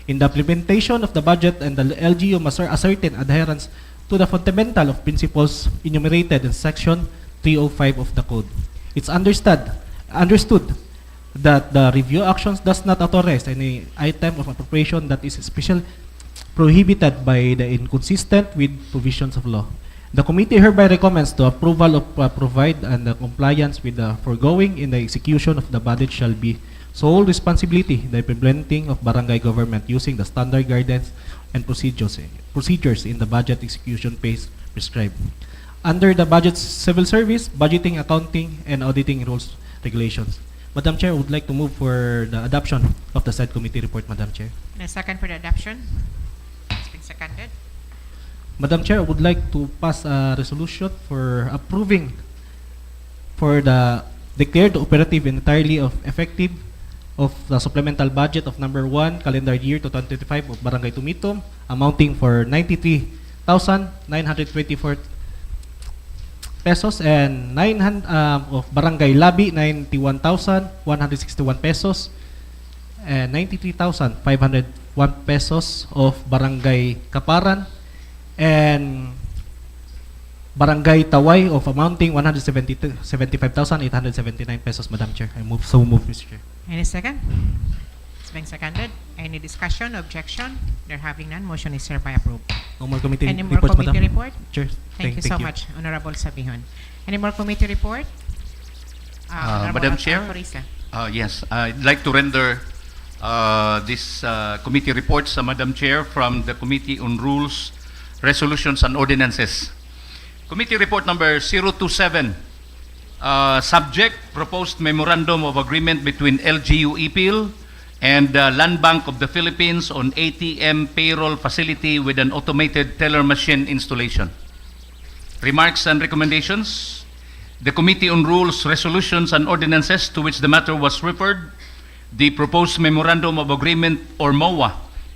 In the implementation of the budget, and the LGU must ascertain adherence to the fundamental of principles enumerated in Section 305 of the Code. It's understood that the review actions does not authorize any item of appropriation that is especially prohibited by the inconsistent with provisions of law. The committee hereby recommends the approval of provide and the compliance with the foregoing in the execution of the budget shall be sole responsibility the implementing of barangay government using the standard guidance and procedures in the budget execution phase prescribed under the budget civil service, budgeting, accounting, and auditing rules regulations. Madam Chair, I would like to move for the adoption of the said committee report, Madam Chair. And a second for the adoption. It's been seconded. Madam Chair, I would like to pass a resolution for approving for the declared operative entirely of effective of the supplemental budget of number 1 calendar year 2025 of Barangay Tumitom amounting for 93,924 pesos, and 900 of Barangay Labi 91,161 pesos, and 93,501 pesos of Barangay Kaparan, and Barangay Taway of amounting 175,879 pesos, Madam Chair. I move, Mr. Chair. Any second? It's been seconded. Any discussion, objection? There having none, motion is hereby approved. No more committee Any more reports, committee Madam report? Chair. Thank you so much, Honorable Sabihon. Any more committee report? Honorable Madam Chair? Alforisa. Yes, I'd like to render this committee reports, Madam Chair, from the Committee on Rules, Resolutions and Ordinances. Committee report number 027, subject proposed memorandum of agreement between LGU Ipil and Land Bank of the Philippines on ATM payroll facility with an automated teller machine installation. Remarks and recommendations. The Committee on Rules, Resolutions and Ordinances, to which the matter was referred, the proposed memorandum of agreement or MOA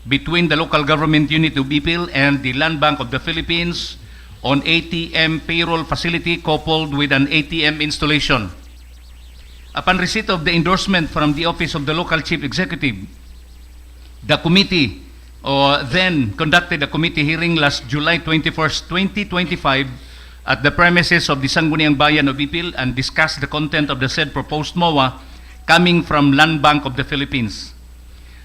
between the local government unit of Ipil and the Land Bank of the Philippines on ATM payroll facility coupled with an ATM installation. Upon receipt of the endorsement from the Office of the Local Chief Executive, the committee then conducted a committee hearing last July 21st, 2025 at the premises of the Sangguniang Bayan of Ipil and discussed the content of the said proposed MOA coming from Land Bank of the Philippines.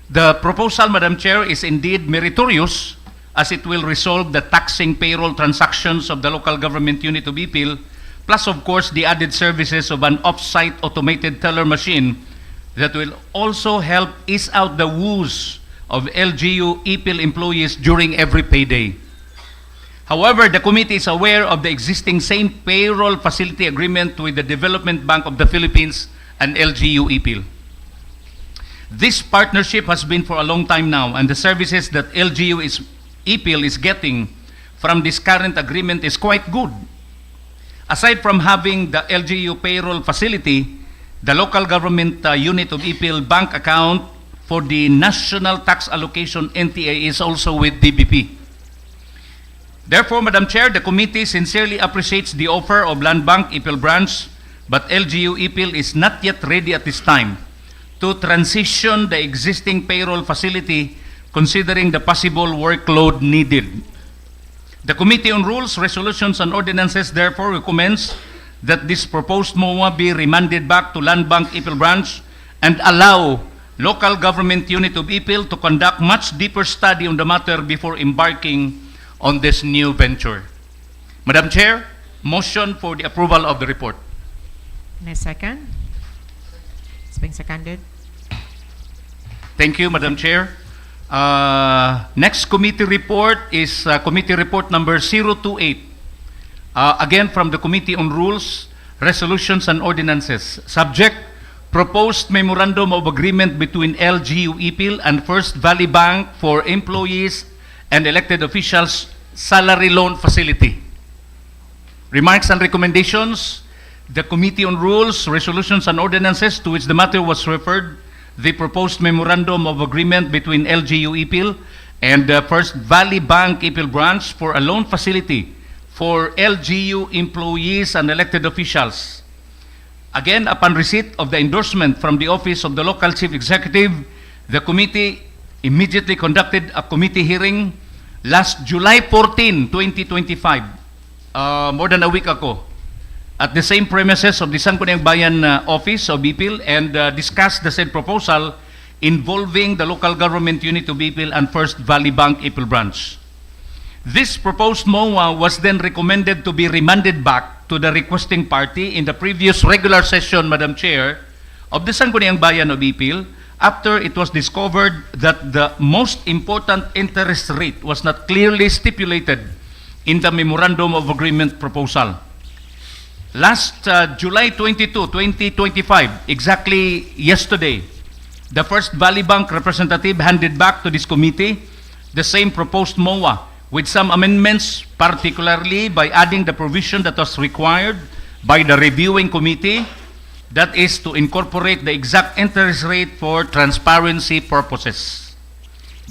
The proposal, Madam Chair, is indeed meritorious as it will resolve the taxing payroll transactions of the local government unit of Ipil, plus of course the added services of an off-site automated teller machine that will also help ease out the woes of LGU Ipil employees during every payday. However, the committee is aware of the existing same payroll facility agreement with the Development Bank of the Philippines and LGU Ipil. This partnership has been for a long time now, and the services that Ipil is getting from this current agreement is quite good. Aside from having the LGU payroll facility, the local government unit of Ipil bank account for the National Tax Allocation NTA is also with DBP. Therefore, Madam Chair, the committee sincerely appreciates the offer of Land Bank Ipil branch, but LGU Ipil is not yet ready at this time to transition the existing payroll facility considering the possible workload needed. The Committee on Rules, Resolutions and Ordinances therefore recommends that this proposed MOA be remanded back to Land Bank Ipil branch and allow local government unit of Ipil to conduct much deeper study on the matter before embarking on this new venture. Madam Chair, motion for the approval of the report. And a second. It's being seconded. Thank you, Madam Chair. Next committee report is committee report number 028. Again from the Committee on Rules, Resolutions and Ordinances. Subject, proposed memorandum of agreement between LGU Ipil and First Valley Bank for employees and elected officials salary loan facility. Remarks and recommendations. The Committee on Rules, Resolutions and Ordinances, to which the matter was referred, the proposed memorandum of agreement between LGU Ipil and the First Valley Bank Ipil branch for a loan facility for LGU employees and elected officials. Again, upon receipt of the endorsement from the Office of the Local Chief Executive, the committee immediately conducted a committee hearing last July 14, 2025, more than a week ago, at the same premises of the Sangguniang Bayan office of Ipil and discussed the said proposal involving the local government unit of Ipil and First Valley Bank Ipil branch. This proposed MOA was then recommended to be remanded back to the requesting party in the previous regular session, Madam Chair, of the Sangguniang Bayan of Ipil after it was discovered that the most important interest rate was not clearly stipulated in the memorandum of agreement proposal. Last July 22, 2025, exactly yesterday, the First Valley Bank representative handed back to this committee the same proposed MOA with some amendments, particularly by adding the provision that was required by the reviewing committee, that is to incorporate the exact interest rate for transparency purposes.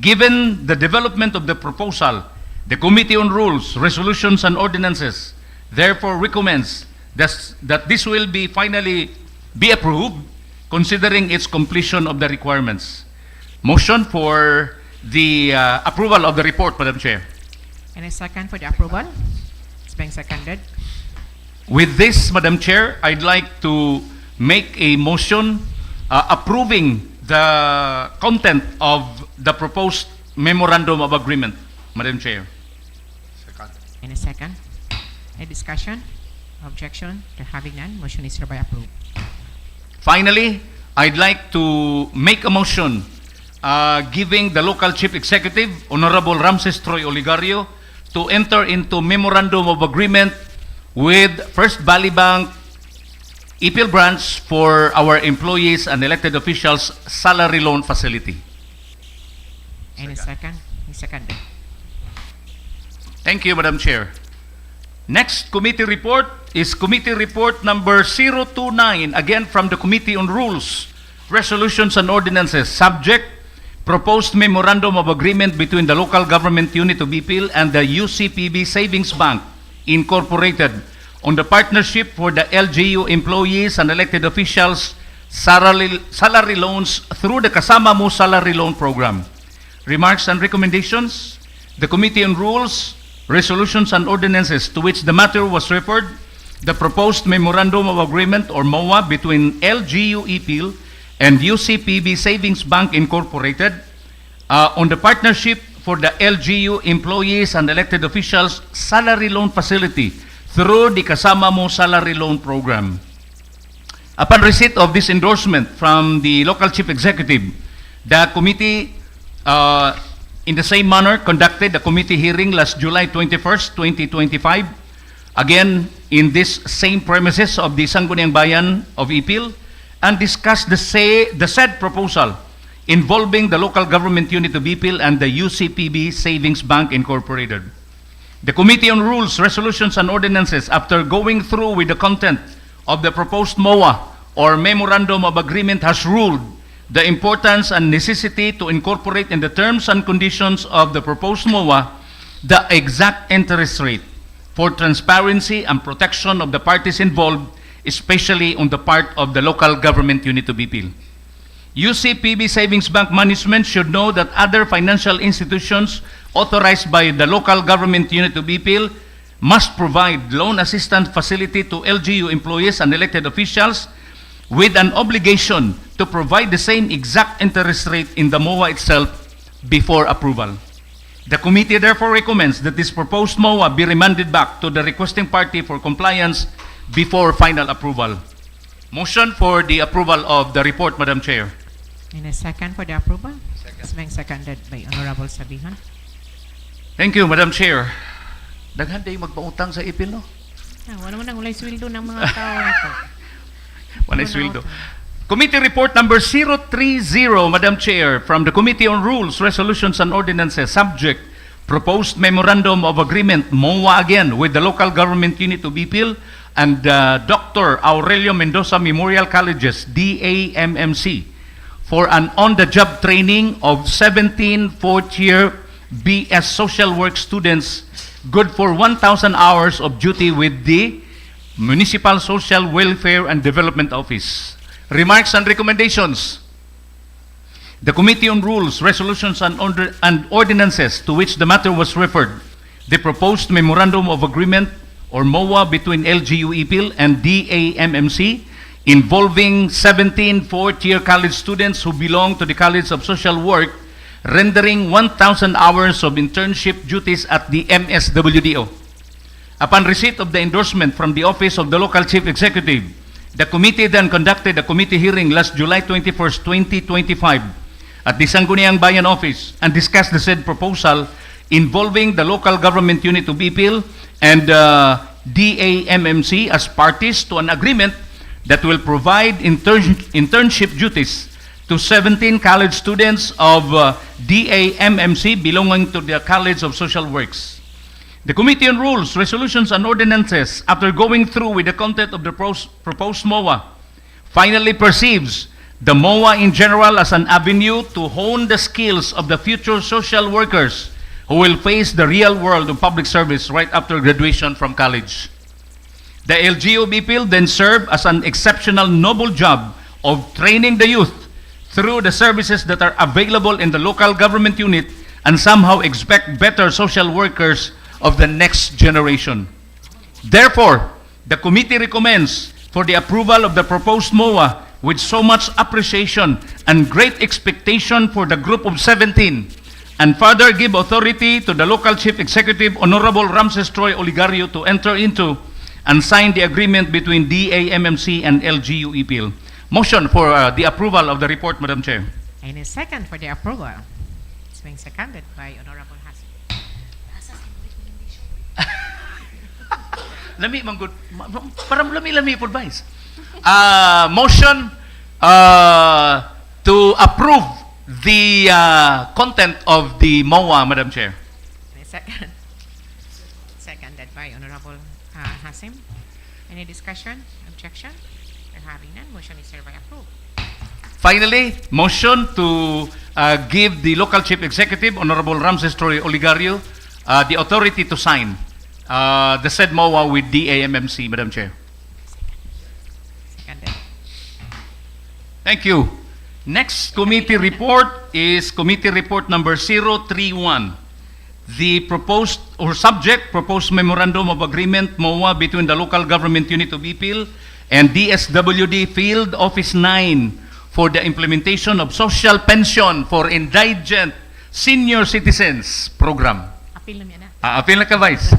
Given the development of the proposal, the Committee on Rules, Resolutions and Ordinances therefore recommends that this will be finally be approved considering its completion of the requirements. Motion for the approval of the report, Madam Chair. And a second for the approval. It's being seconded. With this, Madam Chair, I'd like to make a motion approving the content of the proposed memorandum of agreement, Madam Chair. And a second. A discussion? Objection? To having none, motion is hereby approved. Finally, I'd like to make a motion giving the local chief executive, Honorable Ramses Troy Oligario, to enter into memorandum of agreement with First Valley Bank Ipil branch for our employees and elected officials salary loan facility. Any second? Second. Thank you, Madam Chair. Next committee report is committee report number 029, again from the Committee on Rules, Resolutions and Ordinances. Subject, proposed memorandum of agreement between the local government unit of Ipil and the UCPB Savings Bank Incorporated on the partnership for the LGU employees and elected officials salary loans through the Kasama Mo Salary Loan Program. Remarks and recommendations. The Committee on Rules, Resolutions and Ordinances, to which the matter was referred, the proposed memorandum of agreement or MOA between LGU Ipil and UCPB Savings Bank Incorporated on the partnership for the LGU employees and elected officials salary loan facility through the Kasama Mo Salary Loan Program. Upon receipt of this endorsement from the local chief executive, the committee in the same manner conducted a committee hearing last July 21st, 2025, again in this same premises of the Sangguniang Bayan of Ipil, and discussed the said proposal involving the local government unit of Ipil and the UCPB Savings Bank Incorporated. The Committee on Rules, Resolutions and Ordinances, after going through with the content of the proposed MOA or Memorandum of Agreement, has ruled the importance and necessity to incorporate in the terms and conditions of the proposed MOA the exact interest rate for transparency and protection of the parties involved, especially on the part of the local government unit of Ipil. UCPB Savings Bank Management should know that other financial institutions authorized by the local government unit of Ipil must provide loan assistance facility to LGU employees and elected officials with an obligation to provide the same exact interest rate in the MOA itself before approval. The committee therefore recommends that this proposed MOA be remanded back to the requesting party for compliance before final approval. Motion for the approval of the report, Madam Chair. In a second for the approval? It's being seconded by Honorable Sabihan. Thank you, Madam Chair. Daghan day magpautang sa Ipil, no? Wala mo nang ulay sweldo ng mga tao nito. Wala sweldo. Committee report number 030, Madam Chair, from the Committee on Rules, Resolutions and Ordinances. Subject, proposed memorandum of agreement, MOA again, with the local government unit of Ipil and Dr. Aurelio Mendoza Memorial Colleges, DAMMC, for an on-the-job training of 17 fourth-year BS Social Work students, good for 1,000 hours of duty with the Municipal Social Welfare and Development Office. Remarks and recommendations. The Committee on Rules, Resolutions and Ordinances, to which the matter was referred, the proposed memorandum of agreement or MOA between LGU Ipil and DAMMC involving 17 fourth-year college students who belong to the College of Social Work, rendering 1,000 hours of internship duties at the MSWDO. Upon receipt of the endorsement from the Office of the Local Chief Executive, the committee then conducted a committee hearing last July 21st, 2025 at the Sangguniang Bayan office and discussed the said proposal involving the local government unit of Ipil and DAMMC as parties to an agreement that will provide internship duties to 17 college students of DAMMC belonging to the College of Social Works. The Committee on Rules, Resolutions and Ordinances, after going through with the content of the proposed MOA, finally perceives the MOA in general as an avenue to hone the skills of the future social workers who will face the real world of public service right after graduation from college. The LGU Ipil then serve as an exceptional noble job of training the youth through the services that are available in the local government unit and somehow expect better social workers of the next generation. Therefore, the committee recommends for the approval of the proposed MOA with so much appreciation and great expectation for the group of 17 and further give authority to the local chief executive, Honorable Ramses Troy Oligario, to enter into and sign the agreement between DAMMC and LGU Ipil. Motion for the approval of the report, Madam Chair. Any second for the approval? It's being seconded by Honorable Hasim. Lami manggod para lami po advice. Motion to approve the content of the MOA, Madam Chair. Any second? Seconded by Honorable Hasim. Any discussion? Objection? There having none, motion is hereby approved. Finally, motion to give the local chief executive, Honorable Ramses Troy Oligario, the authority to sign the said MOA with DAMMC, Madam Chair. Seconded. Thank you. Next committee report is committee report number 031. The proposed memorandum of agreement MOA between the local government unit of Ipil and DSWD Field Office 9 for the implementation of social pension for indigent senior citizens program. Appeal naman na. Appeal na ka, Vice.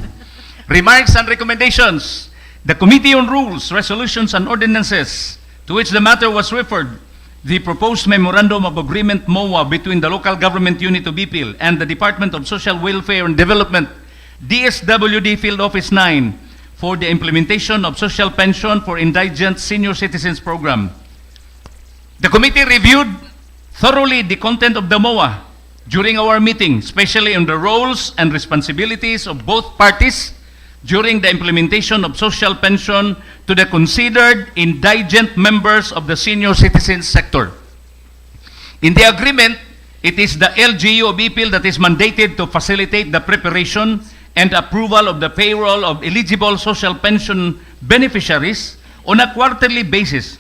Remarks and recommendations. The Committee on Rules, Resolutions, and Ordinances, to which the matter was referred, the proposed memorandum of agreement MOA between the local government unit of Ipil and the Department of Social Welfare and Development, DSWD Field Office 9, for the implementation of social pension for indigent senior citizens program. The committee reviewed thoroughly the content of the MOA during our meeting, especially on the roles and responsibilities of both parties during the implementation of social pension to the considered indigent members of the senior citizens sector. In the agreement, it is the LGU of Ipil that is mandated to facilitate the preparation and approval of the payroll of eligible social pension beneficiaries on a quarterly basis,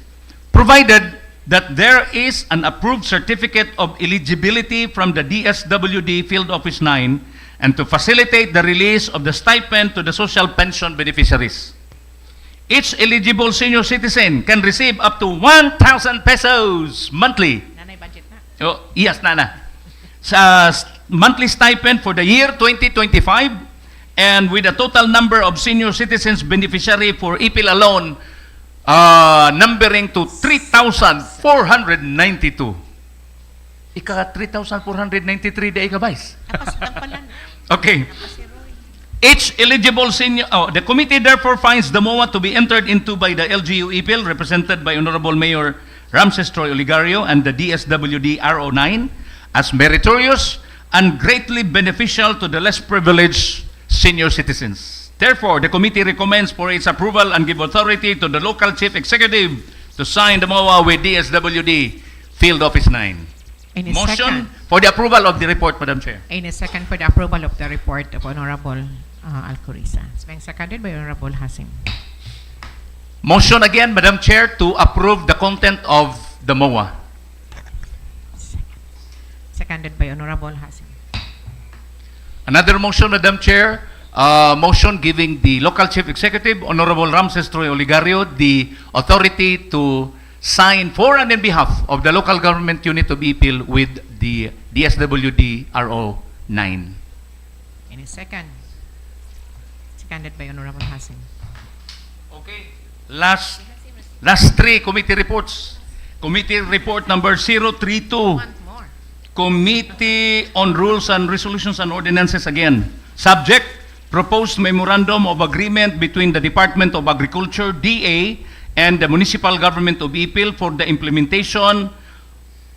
provided that there is an approved certificate of eligibility from the DSWD Field Office 9 and to facilitate the release of the stipend to the social pension beneficiaries. Each eligible senior citizen can receive up to 1,000 pesos monthly. Nanay budget na. Oh, yes, Nana. Sa monthly stipend for the year 2025, and with a total number of senior citizens beneficiary for Ipil alone, numbering to 3,492. Ika 3,493 day ka, Vice? Okay. Each eligible senior, the committee therefore finds the MOA to be entered into by the LGU Ipil, represented by Honorable Mayor Ramses Troy Oligario and the DSWD RO9, as meritorious and greatly beneficial to the less privileged senior citizens. Therefore, the committee recommends for its approval and give authority to the local chief executive to sign the MOA with DSWD Field Office 9. Any Motion second? for the approval of the report, Madam Chair. Any second for the approval of the report of Honorable Alcoriza. It's being seconded by Honorable Hasim. Motion again, Madam Chair, to approve the content of the MOA. Seconded by Honorable Hasim. Another motion, Madam Chair, motion giving the local chief executive, Honorable Ramses Troy Oligario, the authority to sign for and in behalf of the local government unit of Ipil with the DSWD RO9. Any second? Seconded by Honorable Hasim. Okay. Last three committee reports. Committee report number 032. Want more? Committee on Rules and Resolutions and Ordinances again. Subject, proposed memorandum of agreement between the Department of Agriculture, DA, and the municipal government of Ipil for the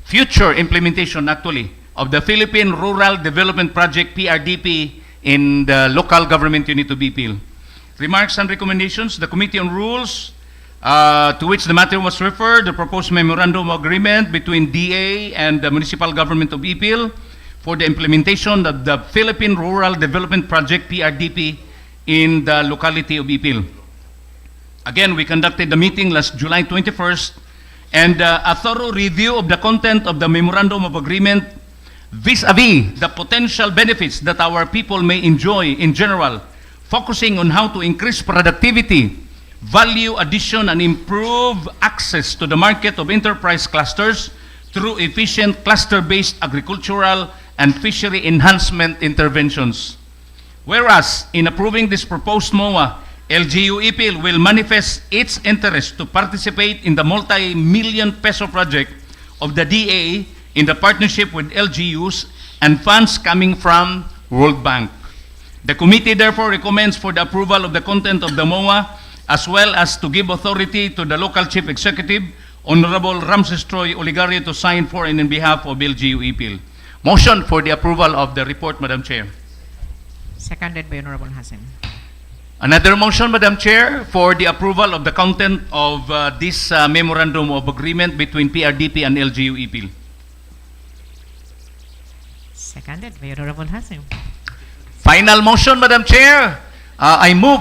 future implementation actually, of the Philippine Rural Development Project, PRDP, in the local government unit of Ipil. Remarks and recommendations, the Committee on Rules, to which the matter was referred, the proposed memorandum of agreement between DA and the municipal government of Ipil for the implementation of the Philippine Rural Development Project, PRDP, in the locality of Ipil. Again, we conducted the meeting last July 21st, and a thorough review of the content of the memorandum of agreement vis-a-vis the potential benefits that our people may enjoy in general, focusing on how to increase productivity, value addition, and improve access to the market of enterprise clusters through efficient cluster-based agricultural and fishery enhancement interventions. Whereas, in approving this proposed MOA, LGU Ipil will manifest its interest to participate in the multi-million peso project of the DA in the partnership with LGUs and funds coming from World Bank. The committee therefore recommends for the approval of the content of the MOA as well as to give authority to the local chief executive, Honorable Ramses Troy Oligario, to sign for and in behalf of LGU Ipil. Motion for the approval of the report, Madam Chair. Seconded by Honorable Hasim. Another motion, Madam Chair, for the approval of the content of this memorandum of agreement between PRDP and LGU Ipil. Seconded by Honorable Hasim. Final motion, Madam Chair. I move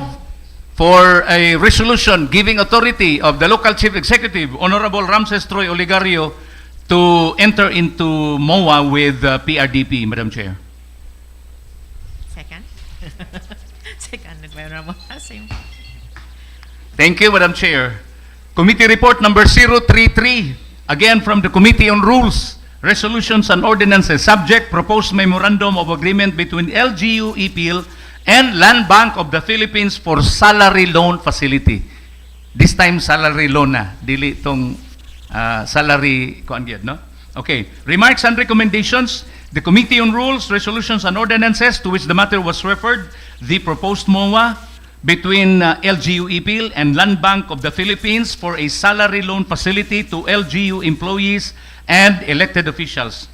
for a resolution giving authority of the local chief executive, Honorable Ramses Troy Oligario, to enter into MOA with PRDP, Madam Chair. Second. Seconded by Honorable Hasim. Thank you, Madam Chair. Committee report number 033, again from the Committee on Rules, Resolutions and Ordinances, subject proposed memorandum of agreement between LGU Ipil and Land Bank of the Philippines for salary loan facility. This time salary loan na, dili itong salary kuan gyud, no? Okay. Remarks and recommendations. The Committee on Rules, Resolutions and Ordinances, to which the matter was referred, the proposed MOA between LGU Ipil and Land Bank of the Philippines for a salary loan facility to LGU employees and elected officials.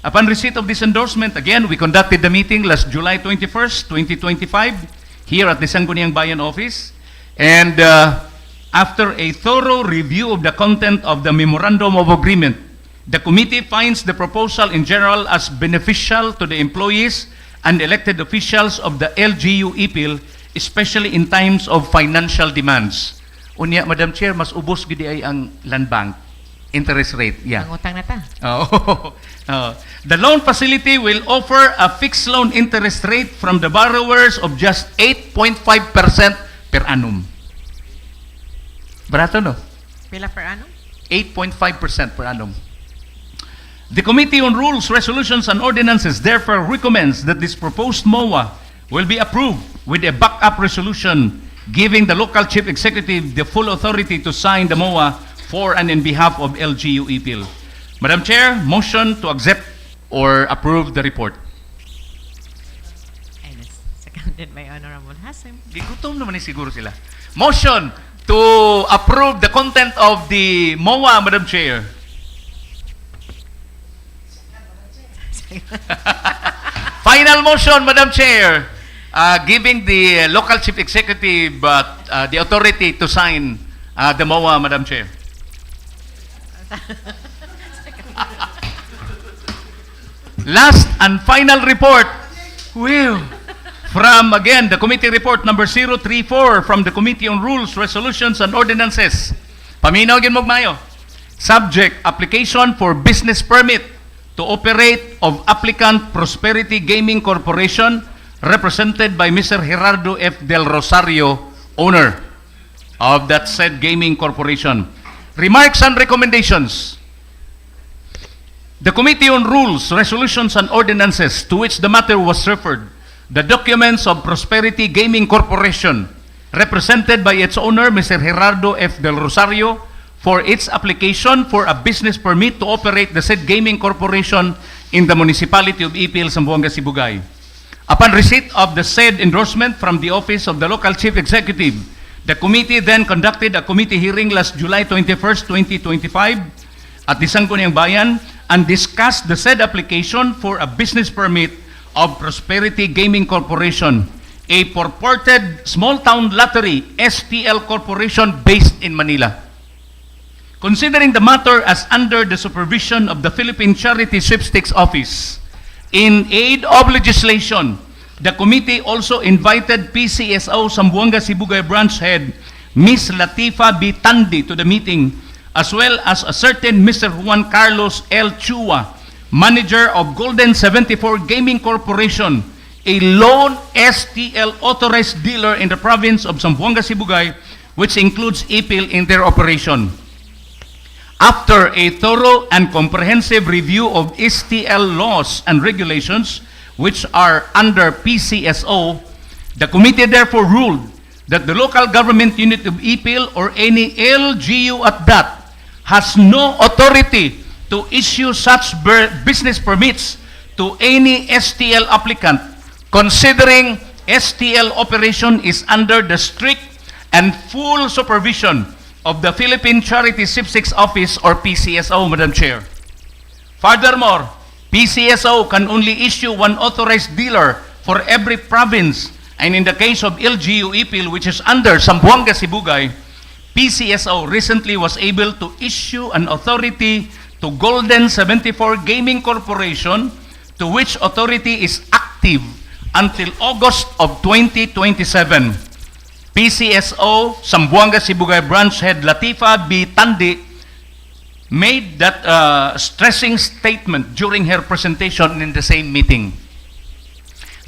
Upon receipt of this endorsement, again, we conducted the meeting last July 21st, 2025, here at the Sangguniang Bayan office. And after a thorough review of the content of the memorandum of agreement, the committee finds the proposal in general as beneficial to the employees and elected officials of the LGU Ipil, especially in times of financial demands. Unya, Madam Chair, mas ubos gidi ay ang land bank interest rate. Yeah. Pangutang na ta. The loan facility will offer a fixed loan interest rate from the borrowers of just 8.5% per annum. Barato, no? Pila per annum? 8.5% per annum. The Committee on Rules, Resolutions and Ordinances therefore recommends that this proposed MOA will be approved with a backup resolution giving the local chief executive the full authority to sign the MOA for and in behalf of LGU Ipil. Madam Chair, motion to accept or approve the report. Ayun, seconded by Honorable Hasim. Gigutom naman ni siguro sila. Motion to approve the content of the MOA, Madam Chair. Final motion, Madam Chair, giving the local chief executive the authority to sign the MOA, Madam Chair. Last and final report. Well, from again the committee report number 034 from the Committee on Rules, Resolutions and Ordinances. Paminaw gyud magmayo. Subject application for business permit to operate of applicant Prosperity Gaming Corporation, represented by Mr. Gerardo F. Del Rosario, owner of that said gaming corporation. Remarks and recommendations. The Committee on Rules, Resolutions and Ordinances, to which the matter was referred, the documents of Prosperity Gaming Corporation, represented by its owner, Mr. Gerardo F. Del Rosario, for its application for a business permit to operate the said gaming corporation in the municipality of Ipil, Zamboanga, Sibugay. Upon receipt of the said endorsement from the office of the local chief executive, the committee then conducted a committee hearing last July 21st, 2025 at the Sangguniang Bayan and discussed the said application for a business permit of Prosperity Gaming Corporation, a purported small-town lottery STL corporation based in Manila. Considering the matter as under the supervision of the Philippine Charity Sweepstakes Office, in aid of legislation, the committee also invited PCSO Zamboanga Sibugay branch head Ms. Latifa B. Tandi to the meeting, as well as a certain Mr. Juan Carlos L. Chua, manager of Golden 74 Gaming Corporation, a lone STL authorized dealer in the province of Zamboanga Sibugay, which includes Ipil in their operation. After a thorough and comprehensive review of STL laws and regulations, which are under PCSO, the committee therefore ruled that the local government unit of Ipil or any LGU at that has no authority to issue such business permits to any STL applicant, considering STL operation is under the strict and full supervision of the Philippine Charity Sipsix Office or PCSO, Madam Chair. Furthermore, PCSO can only issue one authorized dealer for every province, and in the case of LGU Ipil, which is under Zamboanga Sibugay, PCSO recently was able to issue an authority to Golden 74 Gaming Corporation, to which authority is active until August of 2027. PCSO Zamboanga Sibugay Branch Head Latifa B. Tandi made that stressing statement during her presentation in the same meeting.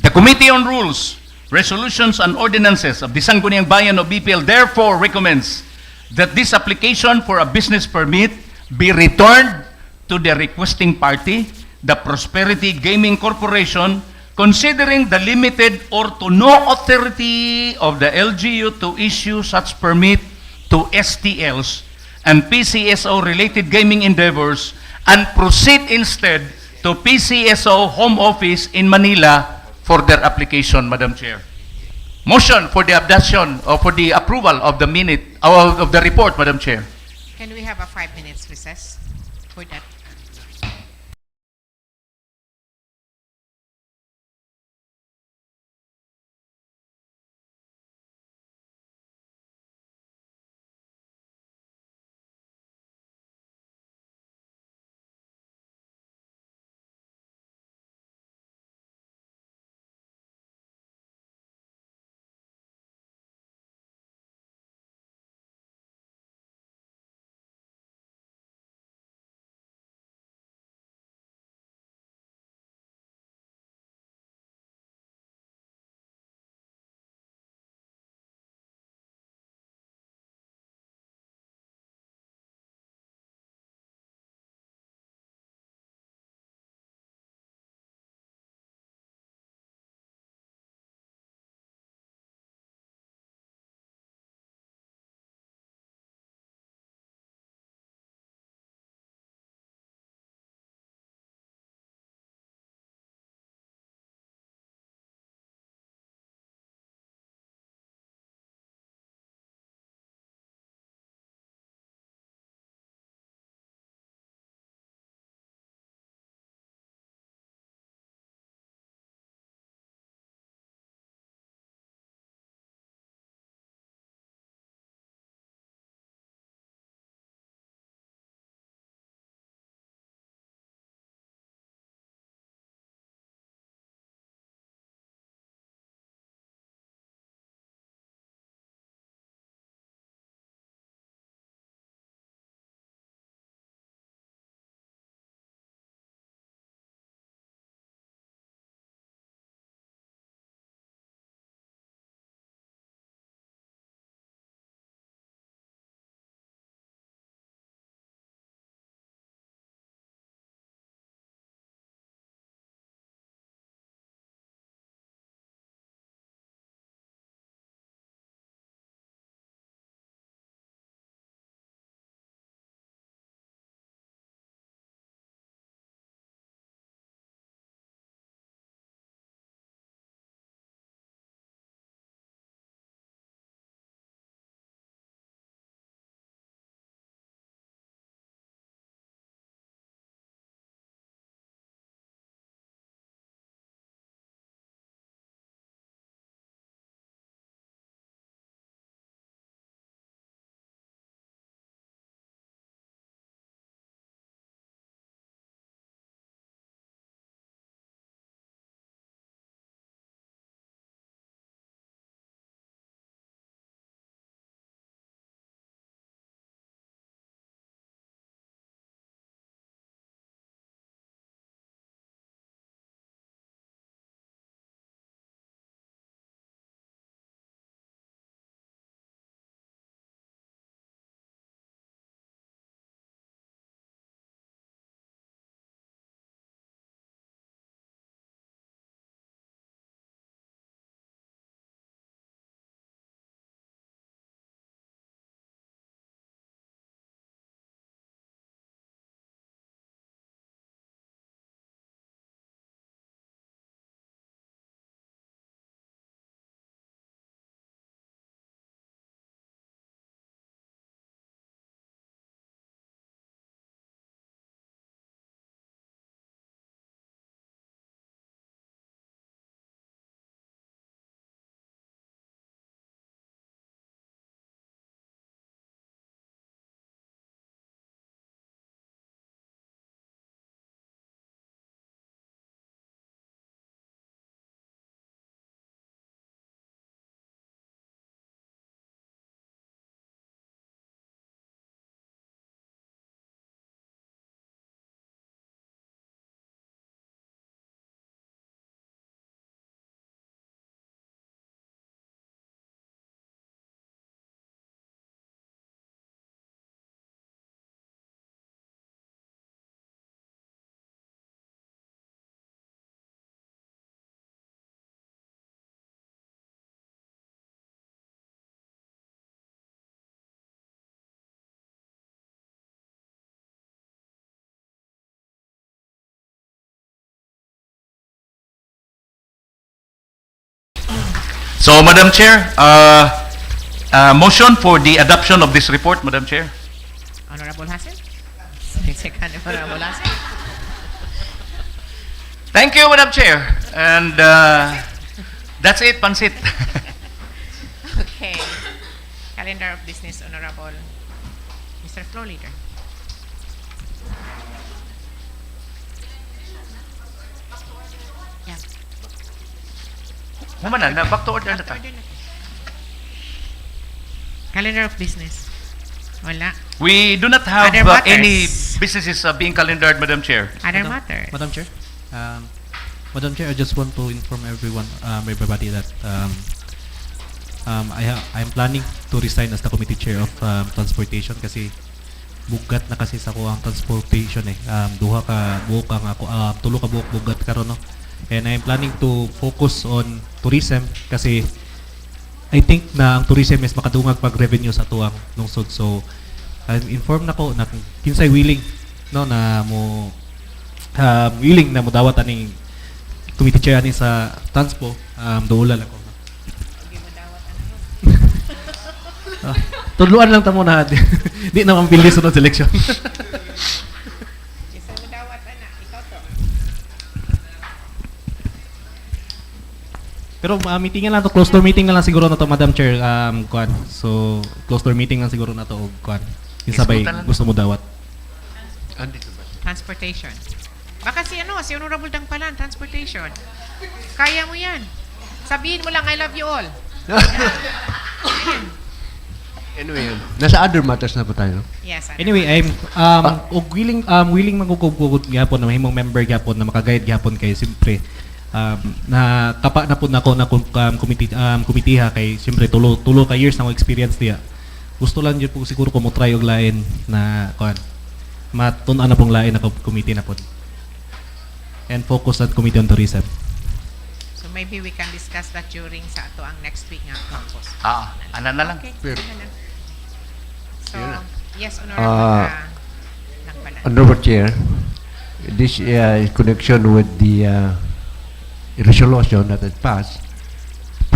The Committee on Rules, Resolutions and Ordinances of the Sangguniang Bayan of Ipil therefore recommends that this application for a business permit be returned to the requesting party, the Prosperity Gaming Corporation, considering the limited or to no authority of the LGU to issue such permit to STLs and PCSO-related gaming endeavors, and proceed instead to PCSO Home Office in Manila for their application, Madam Chair. Motion for the adoption or for the approval of the minute of the report, Madam Chair. Can we have a 5 minutes recess for that? So, Madam Chair, motion for the adoption of this report, Madam Chair. Honorable Hassel? Second, Honorable Hassel? Thank you, Madam Chair. And that's it, Pansit. Okay. Calendar of business, Honorable Mr. Floor Leader. Yeah. Mama na, back to order na ta. Order na. Calendar of business. Wala. We do not have Other matters. any businesses being calendared, Madam Chair. Other matters. Madam Chair, Madam Chair, I just want to inform everybody that I'm planning to resign as the committee chair of transportation kasi bugat na kasi sa ko ang transportation eh. Duha ka buok ang ako, tulo ka buok bugat karon no. And I'm planning to focus on tourism kasi I think na ang tourism is makadungag pag revenue sa tuang lungsod. So I'm informed na ko na kinsay willing no na mo willing na mo dawat aning committee chair ani sa transpo duula lang ko. Tudluan lang ta mo na di na mambili sunod selection. Isa mo dawat, ana. Ikaw to. Pero meeting na lang to, closed door meeting na lang siguro na to, Madam Chair, kuan. So closed door meeting lang siguro na to og kuan. Yung sabay gusto mo dawat. Transportation. Baka si Honorable Dangpalan, transportation. Kaya mo yan. Sabihin mo lang, I love you all. Ayan. Anyway, nasa other matters na po tayo. Yes. Anyway, I'm willing magugugod gyapon na mahimong member gyapon na makaguide gyapon kay simpre na kapa na po nako na komitiha kay simpre tulo ka years na mo experience diya. Gusto lang jud po siguro ko mo try og lain na kuan. Matun-an na pong lain na committee na po. And focus on committee on tourism. So maybe we can discuss that during sa ato ang next week nga campus. Ana na lang. Okay. Pero- Ano na. So, yes, Honorable Dangpalan. Honorable Chair, this in connection with the resolution that had passed,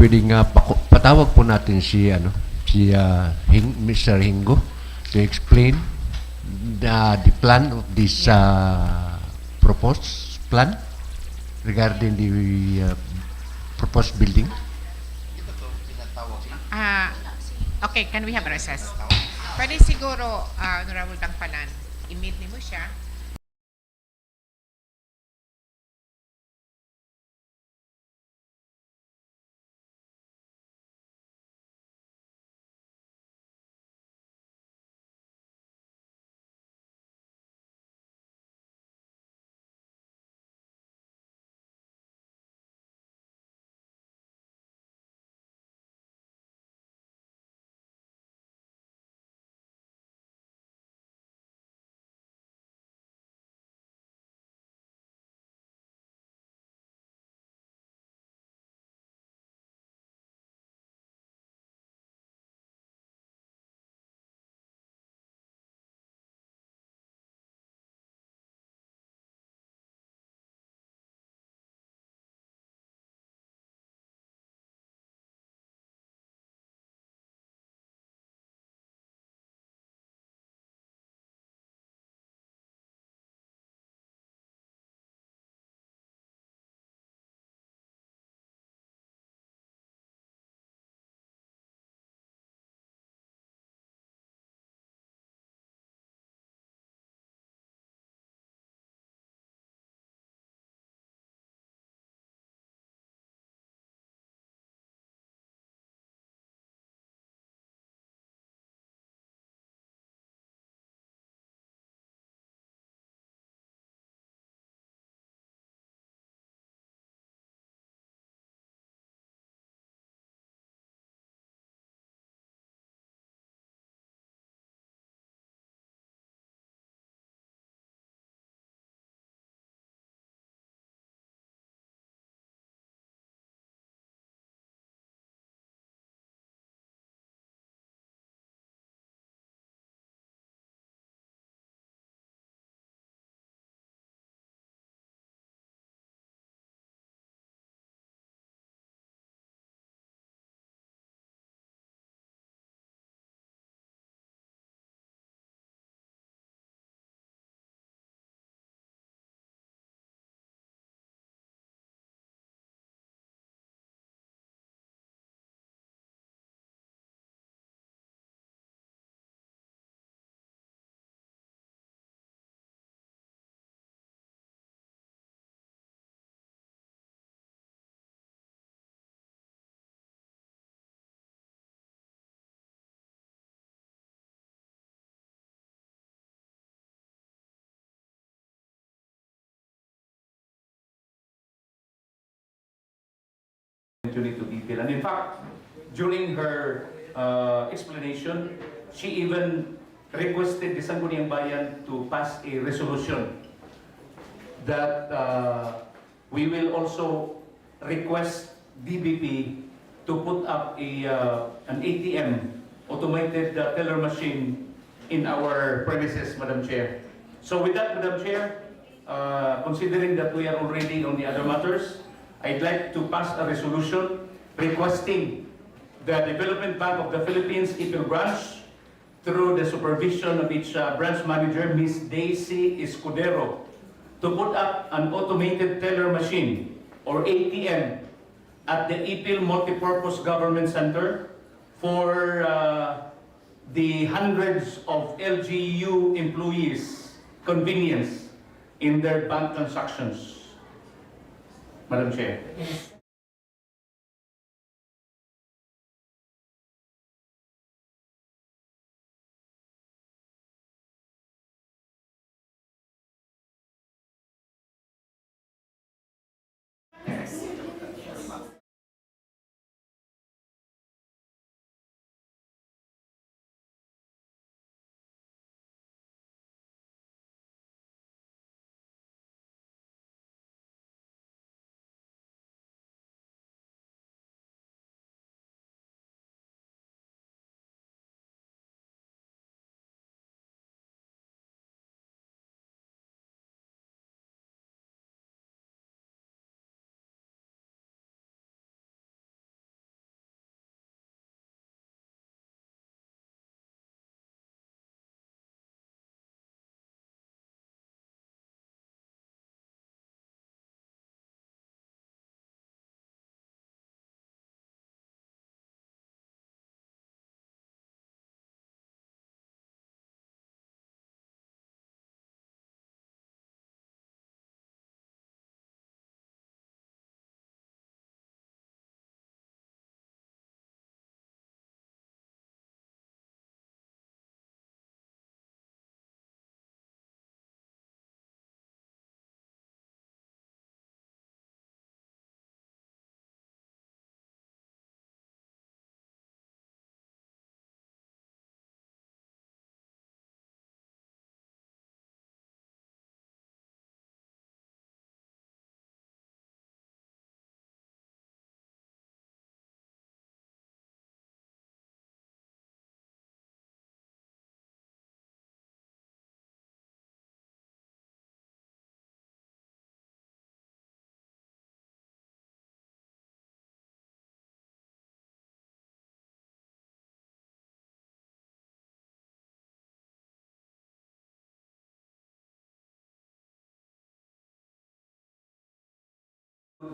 pwedeng patawag po natin si Mr. Hingo to explain the plan of this proposed plan regarding the proposed building. Okay, can we have a recess? Pwede siguro, Honorable Dangpalan, i-meet ni mo siya unit of Ipil. And in fact, during her explanation, she even requested the Sangguniang Bayan to pass a resolution that we will also request DBP to put up an ATM, automated teller machine, in our premises, Madam Chair. So with that, Madam Chair, considering that we are already on the other matters, I'd like to pass a resolution requesting the Development Bank of the Philippines Ipil branch, through the supervision of its branch manager, Ms. Daisy Escudero, to put up an automated teller machine, or ATM, at the Ipil Multipurpose Government Center for the hundreds of LGU employees' convenience in their bank transactions. Madam Chair.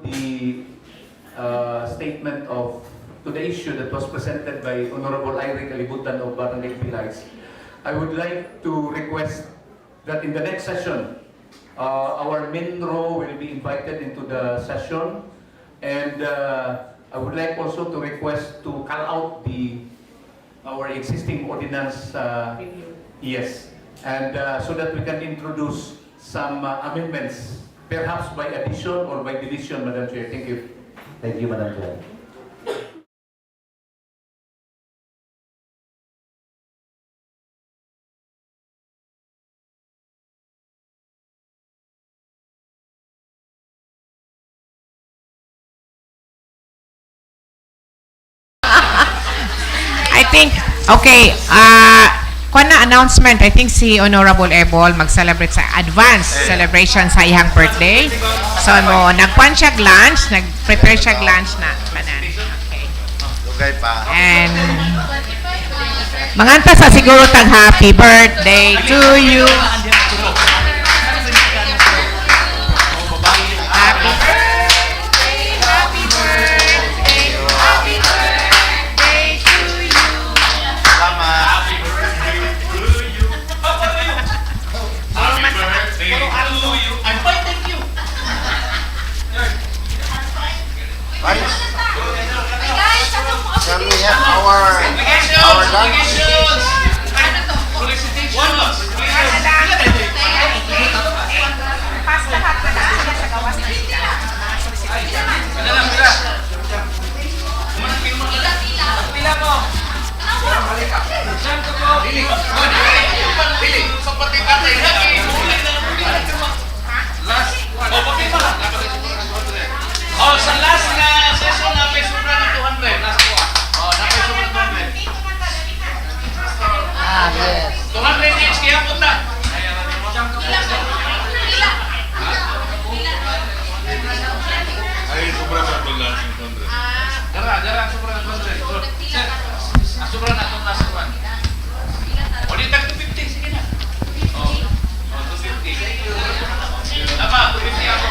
The statement to the issue that was presented by Honorable Irene Kalibutan of Barangay Pilais, I would like to request that in the next session, our MINRO will be invited into the session, and I would like also to request to call out our existing ordinance, yes, and so that we can introduce some amendments, perhaps by addition or by deletion, Madam Chair. Thank you. Thank you, Madam Chair. I think, okay, kung na announcement, I think si Honorable Ebol mag-celebrate sa advance celebration sa iyang birthday. So, nagpan siya lunch, nag-prepare siya lunch na. Okay. Lugay pa. And, manganta sa siguro tag happy birthday to you. Happy birthday, happy birthday, happy birthday to you. Salamat. Happy birthday to you. I'm fine, thank you. Right? Shall we have our lunch? One month. Oh, sa last na session na may sobra ng 200. Last one. Oh, na may sobra ng 200. Ah, yes. 200 each kaya punta. Ay, sobra sa pala ng 200. Dara, sobra ng 200. Sir, sobra na itong last one. O, di tag 250. Sige na. Oh, 250. Tama, 250 ako.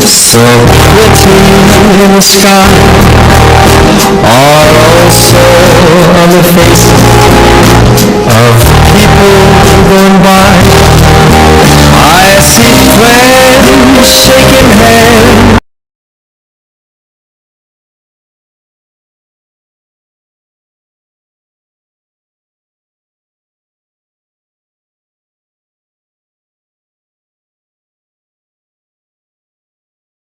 So pretty in the sky are also on the face